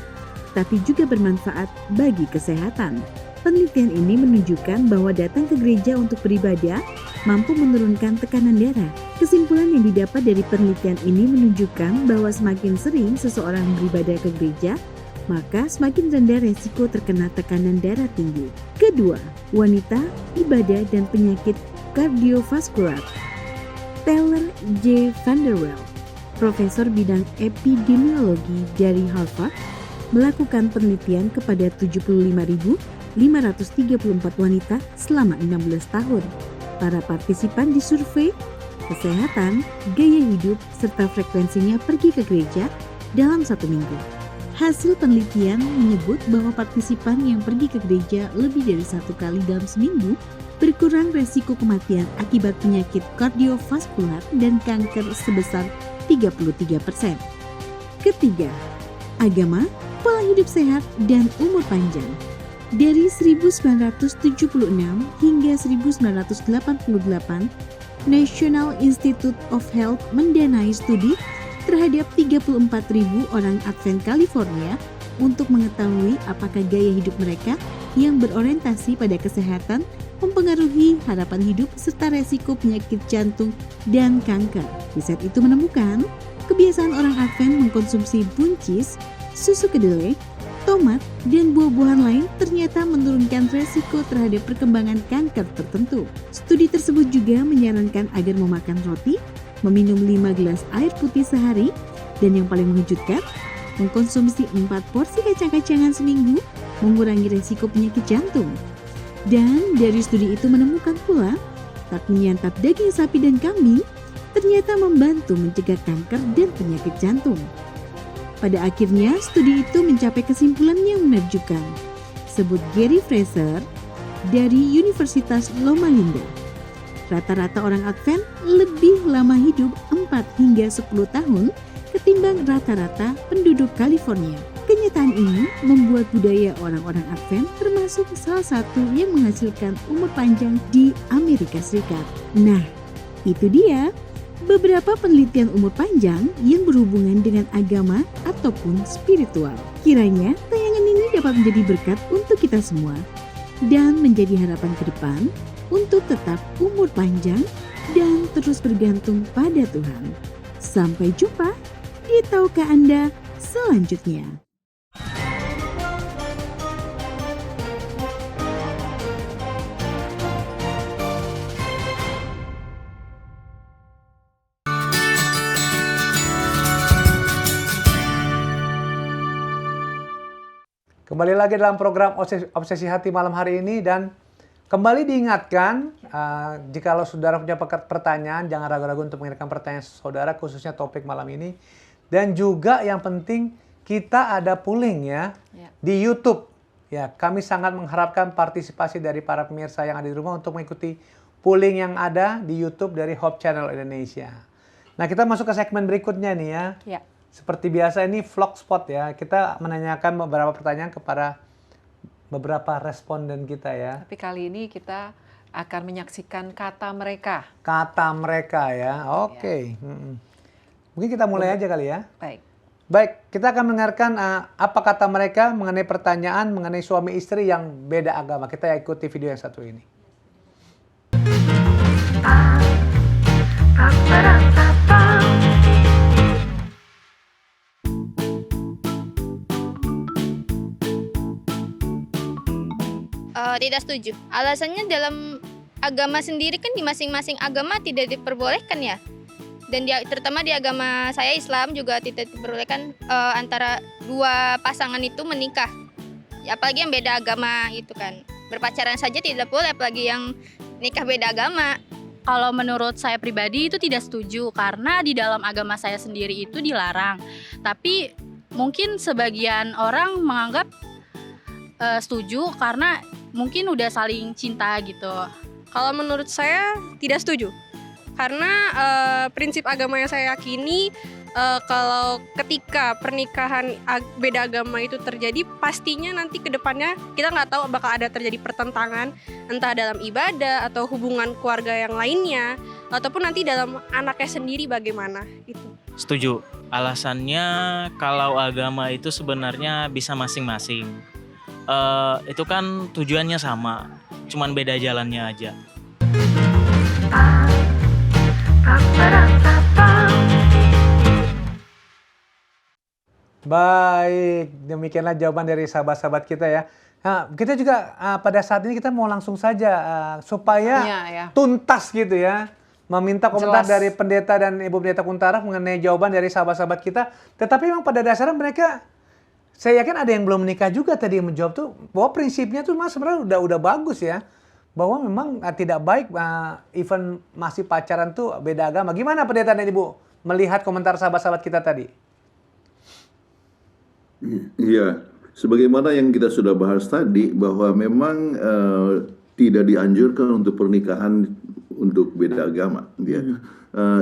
tapi juga bermanfaat bagi kesehatan. Penelitian ini menunjukkan bahwa datang ke gereja untuk beribadah mampu menurunkan tekanan darah. Kesimpulan yang didapat dari penelitian ini menunjukkan bahwa semakin sering seseorang beribadah ke gereja, maka semakin rendah resiko terkena tekanan darah tinggi. Kedua, wanita, ibadah, dan penyakit kardiovaskular. Taylor J. Vanderwell, profesor bidang epidemiologi dari Harvard, melakukan penelitian kepada 75.534 wanita selama 16 tahun. Para partisipan disurvei kesehatan, gaya hidup, serta frekuensinya pergi ke gereja dalam 1 minggu. Hasil penelitian menyebut bahwa partisipan yang pergi ke gereja lebih dari 1 kali dalam seminggu berkurang resiko kematian akibat penyakit kardiovaskular dan kanker sebesar 33%. Ketiga, agama, pola hidup sehat, dan umur panjang. Dari 1976 hingga 1988, National Institute of Health mendanai studi terhadap 34.000 orang Advent California untuk mengetahui apakah gaya hidup mereka yang berorientasi pada kesehatan mempengaruhi harapan hidup serta resiko penyakit jantung dan kanker. Riset itu menemukan kebiasaan orang Advent mengkonsumsi buncis, susu kedelai, tomat, dan buah-buahan lain ternyata menurunkan resiko terhadap perkembangan kanker tertentu. Studi tersebut juga menyarankan agar memakan roti, meminum 5 gelas air putih sehari, dan yang paling mengejutkan, mengkonsumsi 4 porsi kacang-kacangan seminggu mengurangi resiko penyakit jantung. Dan dari studi itu menemukan pula, tak menyantap daging sapi dan kambing ternyata membantu mencegah kanker dan penyakit jantung. Pada akhirnya, studi itu mencapai kesimpulan yang menakjubkan. Sebut Gary Fraser dari Universitas Loma Linda. Rata-rata orang Advent lebih lama hidup 4 hingga 10 tahun ketimbang rata-rata penduduk California. Kenyataan ini membuat budaya orang-orang Advent termasuk salah satu yang menghasilkan umur panjang di Amerika Serikat. Nah, itu dia beberapa penelitian umur panjang yang berhubungan dengan agama ataupun spiritual. Kiranya tayangan ini dapat menjadi berkat untuk kita semua dan menjadi harapan ke depan untuk tetap umur panjang dan terus bergantung pada Tuhan. Sampai jumpa di Tahukah Anda selanjutnya. Kembali lagi dalam program Obsesi Hati malam hari ini, dan kembali diingatkan, jikalau saudara punya pertanyaan, jangan ragu-ragu untuk mengirimkan pertanyaan saudara, khususnya topik malam ini. Dan juga yang penting, kita ada polling ya di YouTube. Ya, kami sangat mengharapkan partisipasi dari para pemirsa yang ada di rumah untuk mengikuti polling yang ada di YouTube dari Hope Channel Indonesia. Nah, kita masuk ke segmen berikutnya nih ya. Ya. Seperti biasa ini vlog spot ya. Kita menanyakan beberapa pertanyaan kepada beberapa responden kita ya. Tapi kali ini kita akan menyaksikan kata mereka. Kata mereka ya. Oke. Mungkin kita mulai aja kali ya. Baik. Kita akan mendengarkan apa kata mereka mengenai pertanyaan mengenai suami istri yang beda agama. Kita ikuti video yang satu ini. Tidak setuju. Alasannya dalam agama sendiri kan di masing-masing agama tidak diperbolehkan ya. Dan terutama di agama saya Islam juga tidak diperbolehkan antara dua pasangan itu menikah. Ya, apalagi yang beda agama itu kan. Berpacaran saja tidak boleh, apalagi yang nikah beda agama. Kalau menurut saya pribadi itu tidak setuju karena di dalam agama saya sendiri itu dilarang. Tapi mungkin sebagian orang menganggap setuju karena mungkin udah saling cinta gitu. Kalau menurut saya tidak setuju. Karena prinsip agama yang saya yakini, kalau ketika pernikahan beda agama itu terjadi, pastinya nanti ke depannya kita nggak tahu bakal ada terjadi pertentangan, entah dalam ibadah atau hubungan keluarga yang lainnya, ataupun nanti dalam anaknya sendiri bagaimana. Itu. Setuju. Alasannya kalau agama itu sebenarnya bisa masing-masing. Itu kan tujuannya sama, cuman beda jalannya aja. Baik, demikianlah jawaban dari sahabat-sahabat kita ya. Nah, kita juga pada saat ini kita mau langsung saja supaya tuntas gitu ya, meminta komentar dari pendeta dan Ibu Pendeta Kuntara mengenai jawaban dari sahabat-sahabat kita. Tetapi memang pada dasarnya mereka, saya yakin ada yang belum menikah juga tadi yang menjawab tuh bahwa prinsipnya tuh mas sebenarnya udah bagus ya, bahwa memang tidak baik even masih pacaran tuh beda agama. Gimana pendeta dan Ibu melihat komentar sahabat-sahabat kita tadi? Iya, sebagaimana yang kita sudah bahas tadi bahwa memang tidak dianjurkan untuk pernikahan untuk beda agama. Ya.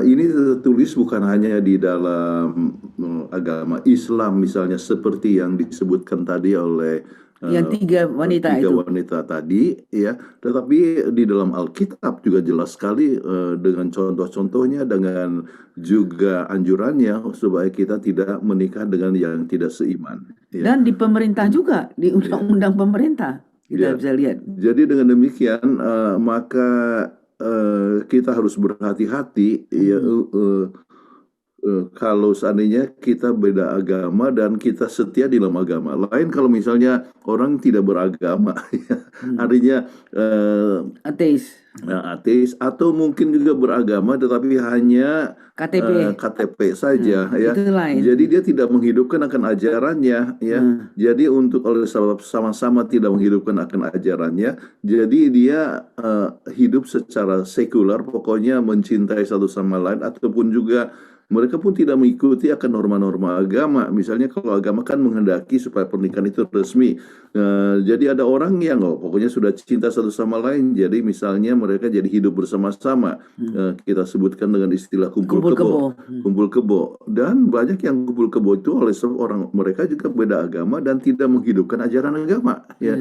Ini tertulis bukan hanya di dalam agama Islam misalnya seperti yang disebutkan tadi oleh Yang tiga wanita tiga itu. wanita tadi, ya, tetapi di dalam Alkitab juga jelas sekali dengan contoh-contohnya, dengan juga anjurannya supaya kita tidak menikah dengan yang tidak seiman. Ya. Dan di pemerintah juga, di undang-undang pemerintah kita Ya. bisa lihat. Jadi dengan demikian maka kita harus berhati-hati ya, kalau seandainya kita beda agama dan kita setia di dalam agama. Lain kalau misalnya orang tidak beragama, ya, artinya Ateis, ateis atau mungkin juga beragama tetapi hanya KTP. KTP saja, ya. Itu lain. Jadi dia tidak menghidupkan akan ajarannya, ya. Jadi untuk oleh sebab sama-sama tidak menghidupkan akan ajarannya, jadi dia hidup secara sekular, pokoknya mencintai satu sama lain, ataupun juga mereka pun tidak mengikuti akan norma-norma agama. Misalnya kalau agama kan menghendaki supaya pernikahan itu resmi. Jadi ada orang yang pokoknya sudah cinta satu sama lain. Jadi misalnya mereka jadi hidup bersama-sama. Kita sebutkan dengan istilah kumpul kebo. Kumpul kebo. Dan banyak yang kumpul kebo itu oleh orang mereka juga beda agama dan tidak menghidupkan ajaran agama. Ya.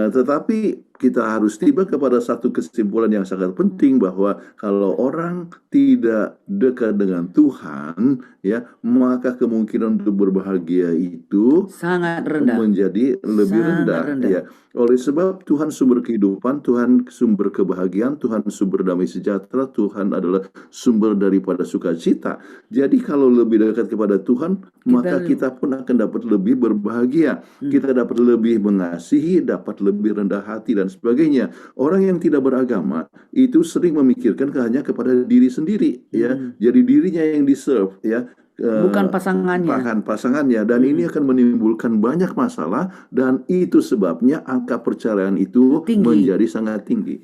Tetapi kita harus tiba kepada satu kesimpulan yang sangat penting bahwa kalau orang tidak dekat dengan Tuhan, ya, maka kemungkinan untuk berbahagia itu Sangat rendah. menjadi lebih Sangat rendah. rendah. Ya. Oleh sebab Tuhan sumber kehidupan, Tuhan sumber kebahagiaan, Tuhan sumber damai sejahtera, Tuhan adalah sumber daripada sukacita. Jadi kalau lebih dekat kepada Tuhan, maka kita pun akan dapat lebih berbahagia. Kita dapat lebih mengasihi, dapat lebih rendah hati dan sebagainya. Orang yang tidak beragama itu sering memikirkan hanya kepada diri sendiri, ya. Jadi dirinya yang di-serve, ya. Bukan pasangannya. Pasangannya, dan ini akan menimbulkan banyak masalah, dan itu sebabnya angka perceraian itu Tinggi. menjadi sangat tinggi.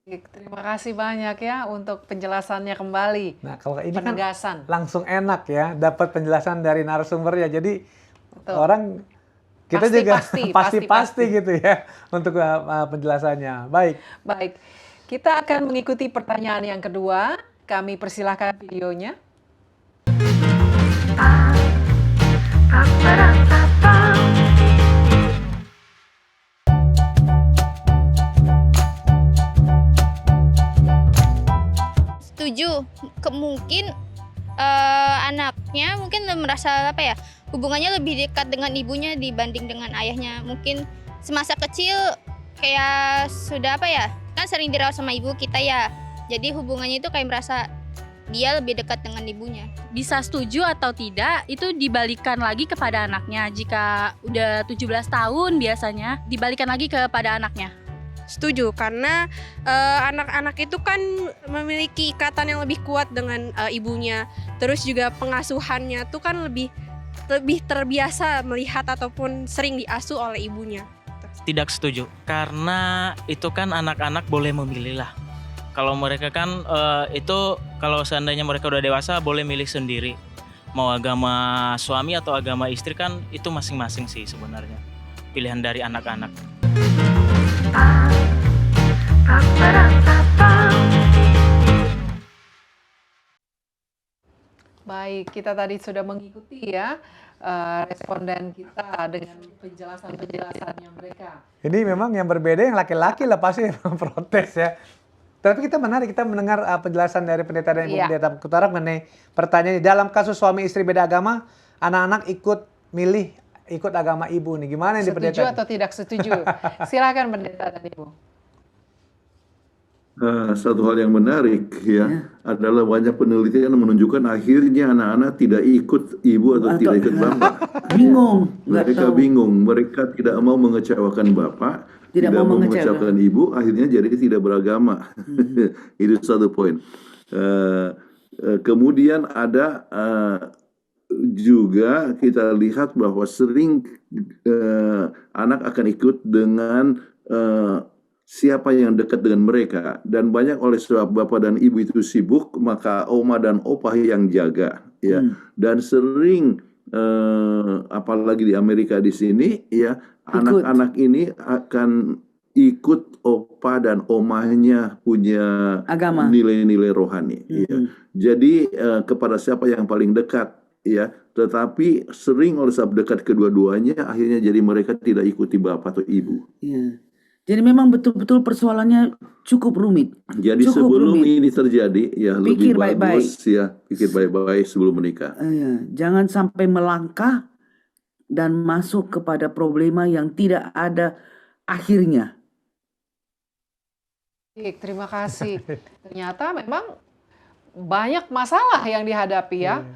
Terima kasih banyak ya untuk penjelasannya kembali. Nah, kalau ini kan Penegasan. langsung enak ya, dapat penjelasan dari narasumber ya. Jadi Betul. orang kita Pasti, juga pasti. pasti gitu ya untuk penjelasannya. Baik. Baik, kita akan mengikuti pertanyaan yang kedua. Kami persilahkan videonya. Setuju. Mungkin anaknya mungkin merasa apa ya, hubungannya lebih dekat dengan ibunya dibanding dengan ayahnya. Mungkin semasa kecil kayak sudah apa ya, kan sering dirawat sama ibu kita ya. Jadi hubungannya itu kayak merasa dia lebih dekat dengan ibunya. Bisa setuju atau tidak, itu dibalikan lagi kepada anaknya. Jika udah 17 tahun biasanya, dibalikan lagi kepada anaknya. Setuju, karena anak-anak itu kan memiliki ikatan yang lebih kuat dengan ibunya. Terus juga pengasuhannya tuh kan lebih terbiasa melihat ataupun sering diasuh oleh ibunya. Tidak setuju, karena itu kan anak-anak boleh memilih lah. Kalau mereka kan itu kalau seandainya mereka udah dewasa boleh milih sendiri. Mau agama suami atau agama istri kan itu masing-masing sih sebenarnya. Pilihan dari anak-anak. Baik, kita tadi sudah mengikuti ya responden kita dengan penjelasan-penjelasannya mereka. Ini memang yang berbeda yang laki-laki lah pasti protes ya. Tapi kita menarik, kita mendengar penjelasan dari pendeta dan Ibu Pendeta Kutara mengenai pertanyaan dalam kasus suami istri beda agama, anak-anak ikut agama ibu nih. Gimana ini pendeta? Setuju atau tidak setuju? Silakan pendeta dan Ibu. Satu hal yang menarik ya adalah banyak penelitian yang menunjukkan akhirnya anak-anak tidak ikut ibu atau tidak ikut bapak. Bingung. Mereka bingung, mereka tidak mau mengecewakan bapak, tidak mau mengecewakan ibu, akhirnya jadi tidak beragama. Itu satu poin. Kemudian ada juga kita lihat bahwa sering anak akan ikut dengan siapa yang dekat dengan mereka, dan banyak oleh sebab bapak dan ibu itu sibuk, maka oma dan opah yang jaga ya. Dan sering apalagi di Amerika di sini ya, anak-anak ini akan ikut opa dan omanya punya Agama. nilai-nilai rohani. Ya. Jadi kepada siapa yang paling dekat, ya. Tetapi sering oleh sebab dekat kedua-duanya, akhirnya jadi mereka tidak ikuti bapak atau ibu. Ya. Jadi memang betul-betul persoalannya cukup rumit. Jadi Cukup sebelum rumit. ini terjadi, ya Pikir lebih baik-baik. bagus ya pikir baik-baik sebelum menikah. Ya, jangan sampai melangkah dan masuk kepada problema yang tidak ada akhirnya. Baik, terima kasih. Ternyata memang banyak masalah yang dihadapi ya.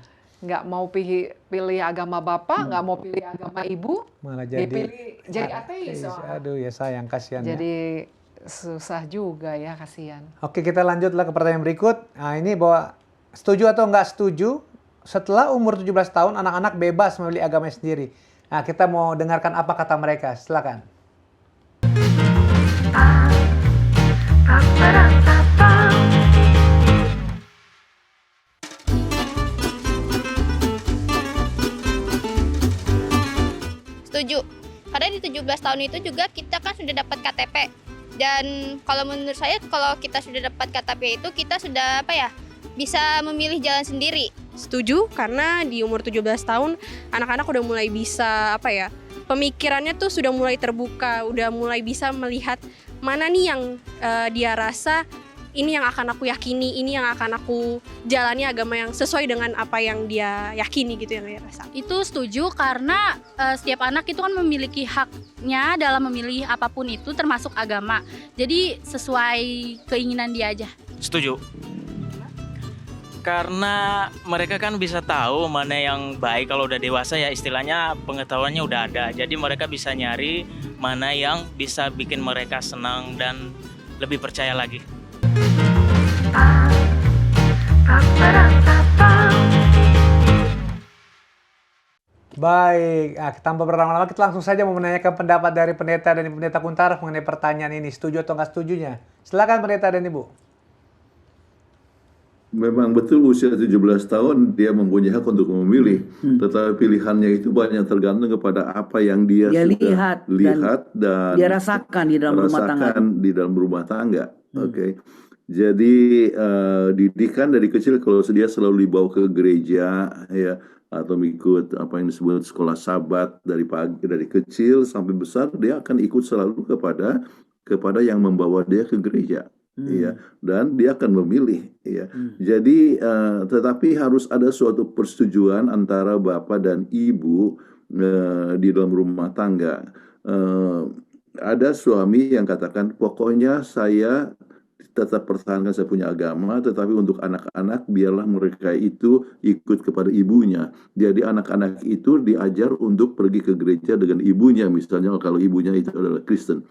Nggak mau pilih agama bapak, nggak mau pilih agama ibu, Malah jadi dipilih jadi ateis. aduh ya sayang, kasihan ya. Jadi susah juga ya, kasihan. Oke, kita lanjutlah ke pertanyaan berikut. Nah, ini bahwa setuju atau nggak setuju, setelah umur 17 tahun anak-anak bebas memilih agamanya sendiri. Nah, kita mau dengarkan apa kata mereka. Silakan. Setuju. Karena di 17 tahun itu juga kita kan sudah dapat KTP. Dan kalau menurut saya kalau kita sudah dapat KTP itu kita sudah bisa memilih jalan sendiri. Setuju, karena di umur 17 tahun anak-anak udah mulai bisa pemikirannya tuh sudah mulai terbuka, udah mulai bisa melihat mana nih yang dia rasa ini yang akan aku yakini, ini yang akan aku jalani agama yang sesuai dengan apa yang dia yakini gitu, yang dia rasa. Itu setuju karena setiap anak itu kan memiliki haknya dalam memilih apapun itu termasuk agama. Jadi sesuai keinginan dia aja. Setuju. Karena mereka kan bisa tahu mana yang baik kalau udah dewasa ya, istilahnya pengetahuannya udah ada. Jadi mereka bisa nyari mana yang bisa bikin mereka senang dan lebih percaya lagi. Baik, tanpa berlama-lama kita langsung saja mau menanyakan pendapat dari pendeta dan pendeta Kuntaraf mengenai pertanyaan ini. Setuju atau nggak setujunya? Silakan pendeta dan ibu. Memang betul usia 17 tahun dia mempunyai hak untuk memilih, tetapi pilihannya itu banyak tergantung kepada apa yang dia sudah lihat dan dia rasakan di dalam rumah tangga. di dalam rumah tangga. Oke. Jadi didikan dari kecil kalau dia selalu dibawa ke gereja ya, atau ikut apa yang disebut sekolah sabat dari kecil sampai besar, dia akan ikut selalu kepada yang membawa dia ke gereja. Ya, dan dia akan memilih ya. Jadi tetapi harus ada suatu persetujuan antara bapak dan ibu di dalam rumah tangga. Ada suami yang katakan pokoknya saya tetap pertahankan saya punya agama, tetapi untuk anak-anak biarlah mereka itu ikut kepada ibunya. Jadi anak-anak itu diajar untuk pergi ke gereja dengan ibunya, misalnya kalau ibunya itu adalah Kristen.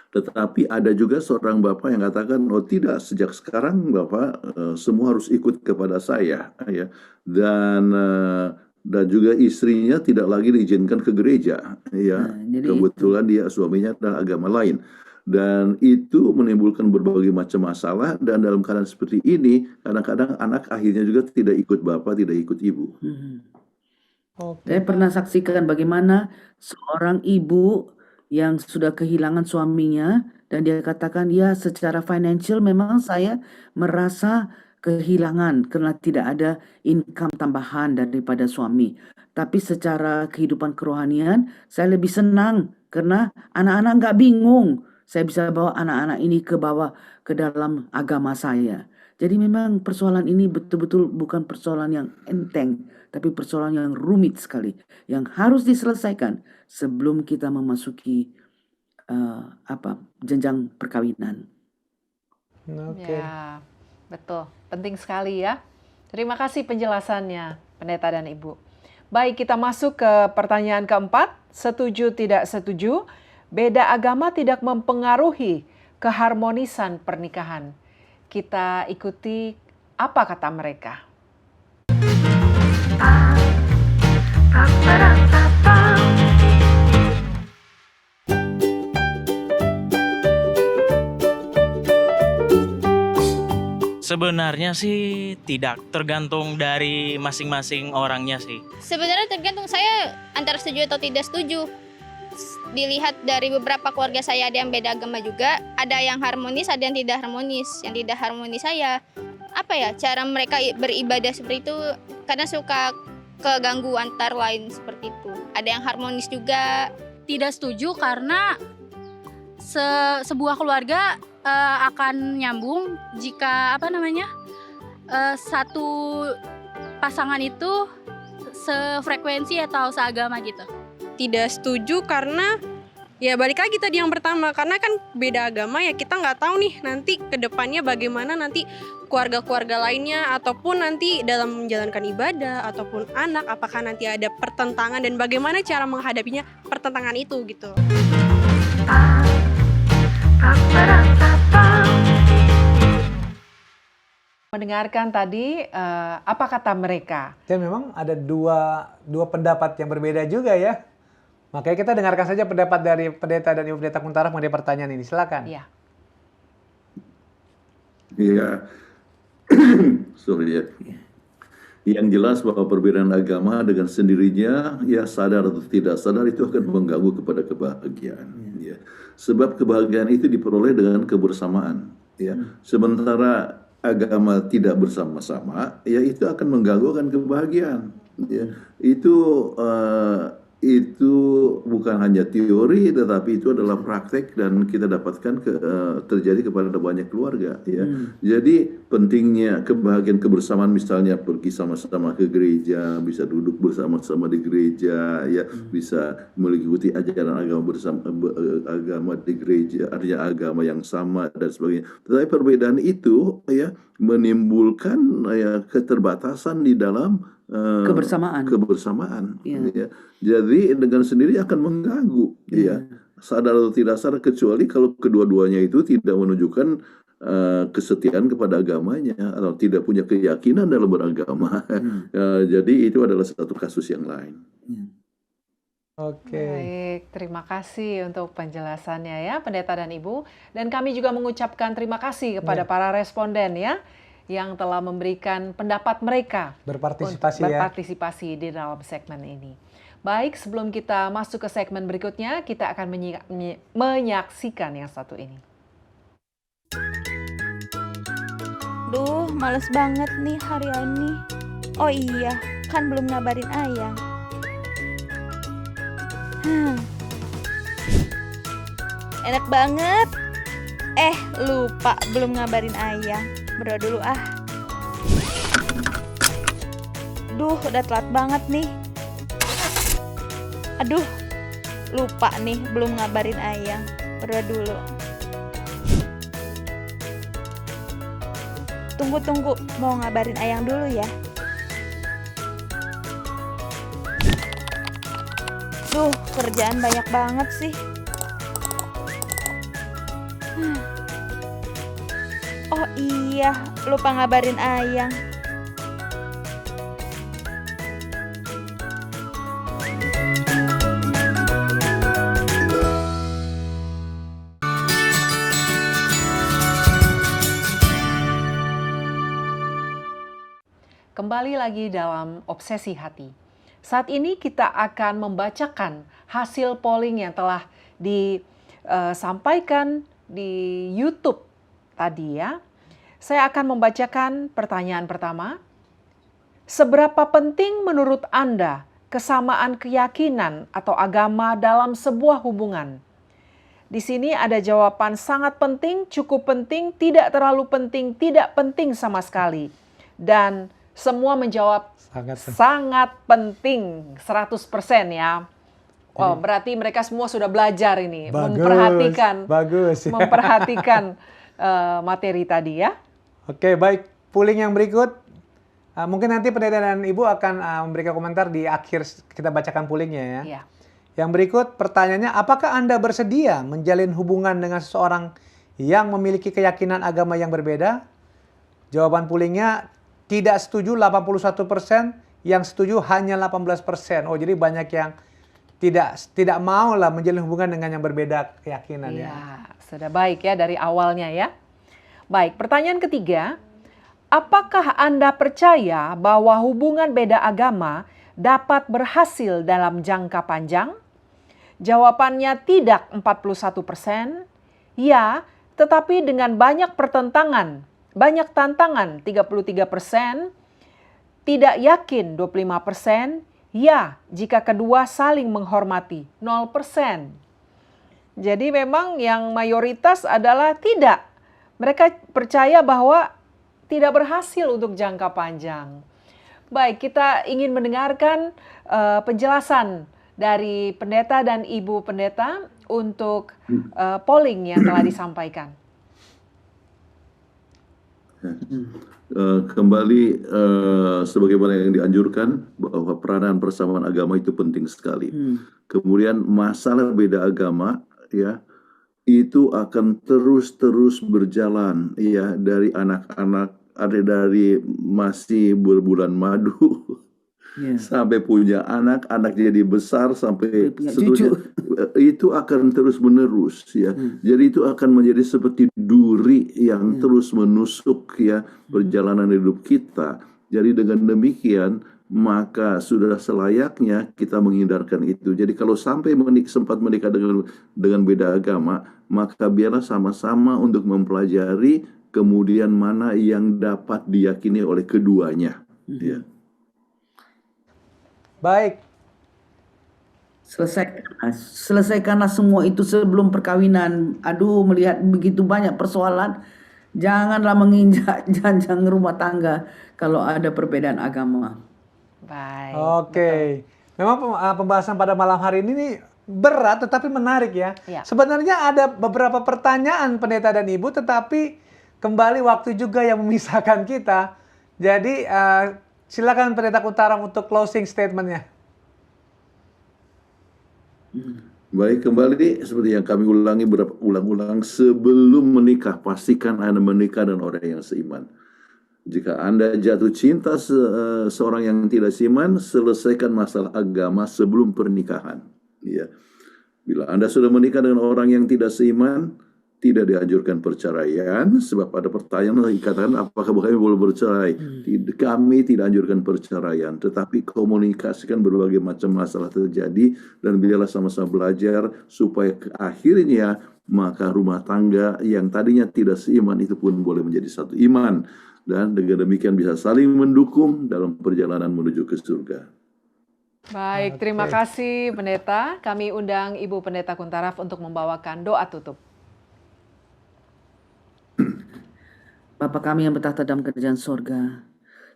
Tetapi ada juga seorang bapak yang katakan, oh tidak, sejak sekarang bapak semua harus ikut kepada saya, ya. Dan juga istrinya tidak lagi diizinkan ke gereja, ya. Kebetulan dia suaminya adalah agama lain. Dan itu menimbulkan berbagai macam masalah, dan dalam keadaan seperti ini kadang-kadang anak akhirnya juga tidak ikut bapak, tidak ikut ibu. Saya pernah saksikan bagaimana seorang ibu yang sudah kehilangan suaminya dan dia katakan, ya secara financial memang saya merasa kehilangan karena tidak ada income tambahan daripada suami. Tapi secara kehidupan kerohanian saya lebih senang karena anak-anak nggak bingung. Saya bisa bawa anak-anak ini ke dalam agama saya. Jadi memang persoalan ini betul-betul bukan persoalan yang enteng, tapi persoalan yang rumit sekali, yang harus diselesaikan sebelum kita memasuki jenjang perkawinan. Ya, betul. Penting sekali ya. Terima kasih penjelasannya, pendeta dan ibu. Baik, kita masuk ke pertanyaan keempat. Setuju tidak setuju? Beda agama tidak mempengaruhi keharmonisan pernikahan. Kita ikuti apa kata mereka. Sebenarnya sih tidak, tergantung dari masing-masing orangnya sih. Sebenarnya tergantung, saya antara setuju atau tidak setuju. dilihat dari beberapa keluarga saya ada yang beda agama juga, ada yang harmonis, ada yang tidak harmonis. Yang tidak harmonis saya cara mereka beribadah seperti itu karena suka keganggu antar lain seperti itu. Ada yang harmonis juga. Tidak setuju karena sebuah keluarga akan nyambung jika satu pasangan itu sefrekuensi atau seagama gitu. Tidak setuju karena ya balik lagi tadi yang pertama, karena kan beda agama ya, kita nggak tahu nih nanti ke depannya bagaimana nanti keluarga-keluarga lainnya, ataupun nanti dalam menjalankan ibadah ataupun anak, apakah nanti ada pertentangan dan bagaimana cara menghadapinya pertentangan itu gitu. Mendengarkan tadi apa kata mereka. Dan memang ada dua pendapat yang berbeda juga ya. Makanya kita dengarkan saja pendapat dari pendeta dan Ibu Pendeta Kuntara mengenai pertanyaan ini. Silakan. Iya. Iya. Sorry ya. Yang jelas bahwa perbedaan agama dengan sendirinya, ya sadar atau tidak sadar, itu akan mengganggu kepada kebahagiaan. Ya. Sebab kebahagiaan itu diperoleh dengan kebersamaan. Ya. Sementara agama tidak bersama-sama, ya itu akan mengganggu kebahagiaan. Ya. Itu bukan hanya teori, tetapi itu adalah praktek dan kita dapatkan terjadi kepada banyak keluarga. Ya. Jadi pentingnya kebahagiaan kebersamaan, misalnya pergi sama-sama ke gereja, bisa duduk bersama-sama di gereja, ya bisa mengikuti ajaran agama di gereja, artinya agama yang sama dan sebagainya. Tetapi perbedaan itu ya menimbulkan keterbatasan di dalam kebersamaan. Ya. Jadi dengan sendiri akan mengganggu, ya sadar atau tidak sadar, kecuali kalau kedua-duanya itu tidak menunjukkan kesetiaan kepada agamanya atau tidak punya keyakinan dalam beragama. Jadi itu adalah satu kasus yang lain. Oke. Baik, terima kasih untuk penjelasannya ya Pendeta dan Ibu. Dan kami juga mengucapkan terima kasih kepada para responden ya, yang telah memberikan pendapat mereka berpartisipasi di dalam segmen ini. Baik, sebelum kita masuk ke segmen berikutnya, kita akan menyaksikan yang satu ini. Duh, males banget nih hari ini. Oh iya, kan belum ngabarin Ayang. Enak banget. Lupa belum ngabarin Ayang. Berdoa dulu ah. Duh, udah telat banget nih. Aduh, lupa nih belum ngabarin Ayang. Berdoa dulu. Tunggu, mau ngabarin Ayang dulu ya. Duh, kerjaan banyak banget sih. Oh iya, lupa ngabarin Ayang. Kembali lagi dalam Obsesi Hati. Saat ini kita akan membacakan hasil polling yang telah disampaikan di YouTube tadi ya. Saya akan membacakan pertanyaan pertama. Seberapa penting menurut Anda kesamaan keyakinan atau agama dalam sebuah hubungan? Di sini ada jawaban sangat penting, cukup penting, tidak terlalu penting, tidak penting sama sekali. Dan semua menjawab sangat penting, 100% ya. Oh, berarti mereka semua sudah belajar ini, memperhatikan materi tadi ya. Oke, baik. Polling yang berikut, mungkin nanti Pendeta dan Ibu akan memberikan komentar di akhir kita bacakan pollingnya ya. Iya. Yang berikut pertanyaannya, apakah Anda bersedia menjalin hubungan dengan seseorang yang memiliki keyakinan agama yang berbeda? Jawaban pollingnya tidak setuju 81%, yang setuju hanya 18%. Oh, jadi banyak yang tidak mau lah menjalin hubungan dengan yang berbeda keyakinan ya. Sudah baik ya dari awalnya ya. Baik, pertanyaan ketiga, apakah Anda percaya bahwa hubungan beda agama dapat berhasil dalam jangka panjang? Jawabannya tidak 41%, ya, tetapi dengan banyak pertentangan, banyak tantangan 33%, tidak yakin 25%, ya jika kedua saling menghormati 0%. Jadi memang yang mayoritas adalah tidak. Mereka percaya bahwa tidak berhasil untuk jangka panjang. Baik, kita ingin mendengarkan penjelasan dari pendeta dan ibu pendeta untuk polling yang telah disampaikan. Kembali sebagaimana yang dianjurkan bahwa peranan persamaan agama itu penting sekali. Kemudian masalah beda agama ya itu akan terus berjalan ya dari anak-anak, ada dari masih berbulan madu sampai punya anak jadi besar sampai seterusnya. Itu akan terus menerus ya. Jadi itu akan menjadi seperti duri yang terus menusuk ya perjalanan hidup kita. Jadi dengan demikian maka sudah selayaknya kita menghindarkan itu. Jadi kalau sampai sempat menikah dengan beda agama, maka biarlah sama-sama untuk mempelajari kemudian mana yang dapat diyakini oleh keduanya. Ya. Baik. Selesaikanlah semua itu sebelum perkawinan. Aduh, melihat begitu banyak persoalan, janganlah menginjak janjang rumah tangga kalau ada perbedaan agama. Baik. Oke. Memang pembahasan pada malam hari ini nih berat tetapi menarik ya. Sebenarnya ada beberapa pertanyaan pendeta dan ibu, tetapi kembali waktu juga yang memisahkan kita. Jadi silakan pendeta Kuntaraf untuk closing statement-nya. Baik, kembali seperti yang kami ulangi berulang-ulang, sebelum menikah pastikan Anda menikah dengan orang yang seiman. Jika Anda jatuh cinta seorang yang tidak seiman, selesaikan masalah agama sebelum pernikahan. Ya. Bila Anda sudah menikah dengan orang yang tidak seiman, tidak dianjurkan perceraian, sebab ada pertanyaan yang dikatakan apakah kami boleh bercerai. Kami tidak anjurkan perceraian, tetapi komunikasikan berbagai macam masalah terjadi dan biarlah sama-sama belajar supaya akhirnya maka rumah tangga yang tadinya tidak seiman itu pun boleh menjadi satu iman, dan dengan demikian bisa saling mendukung dalam perjalanan menuju ke surga. Baik, terima kasih pendeta. Kami undang Ibu Pendeta Kuntaraf untuk membawakan doa tutup. Bapa kami yang bertahta dalam kerajaan sorga,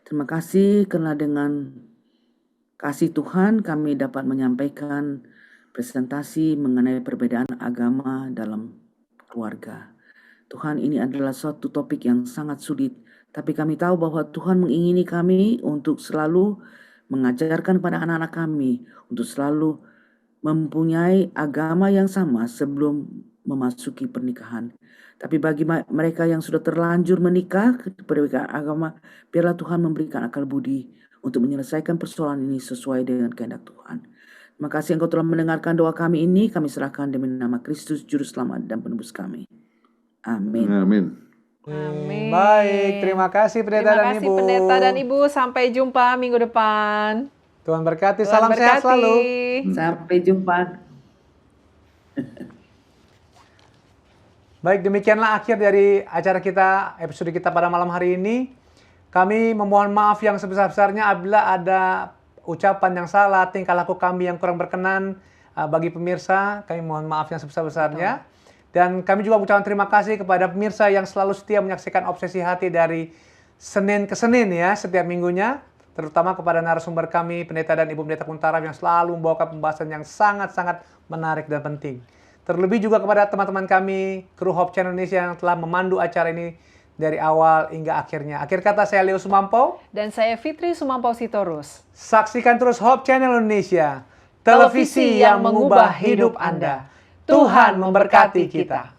terima kasih karena dengan kasih Tuhan kami dapat menyampaikan presentasi mengenai perbedaan agama dalam keluarga. Tuhan, ini adalah suatu topik yang sangat sulit, tapi kami tahu bahwa Tuhan mengingini kami untuk selalu mengajarkan kepada anak-anak kami untuk selalu mempunyai agama yang sama sebelum memasuki pernikahan. Tapi bagi mereka yang sudah terlanjur menikah perbedaan agama, biarlah Tuhan memberikan akal budi untuk menyelesaikan persoalan ini sesuai dengan kehendak Tuhan. Terima kasih Engkau telah mendengarkan doa kami ini. Kami serahkan demi nama Kristus Juru Selamat dan Penebus kami. Amin. Amin. Amin. Baik, terima kasih pendeta dan ibu. Terima kasih pendeta dan ibu. Sampai jumpa minggu depan. Tuhan berkati. Tuhan Salam sehat berkati. selalu. Sampai jumpa. Baik, demikianlah akhir dari acara kita, episode kita pada malam hari ini. Kami memohon maaf yang sebesar-besarnya apabila ada ucapan yang salah, tingkah laku kami yang kurang berkenan bagi pemirsa. Kami mohon maaf yang sebesar-besarnya. Dan kami juga ucapkan terima kasih kepada pemirsa yang selalu setia menyaksikan Obsesi Hati dari Senin ke Senin ya, setiap minggunya. Terutama kepada narasumber kami, pendeta dan ibu pendeta Kuntaraf yang selalu membawakan pembahasan yang sangat-sangat menarik dan penting. Terlebih juga kepada teman-teman kami, kru Hope Channel Indonesia yang telah memandu acara ini dari awal hingga akhirnya. Akhir kata saya Leo Sumampo. Dan saya Fitri Sumampo Sitorus. Saksikan terus Hope Channel Indonesia, televisi yang mengubah hidup Anda. Tuhan memberkati kita.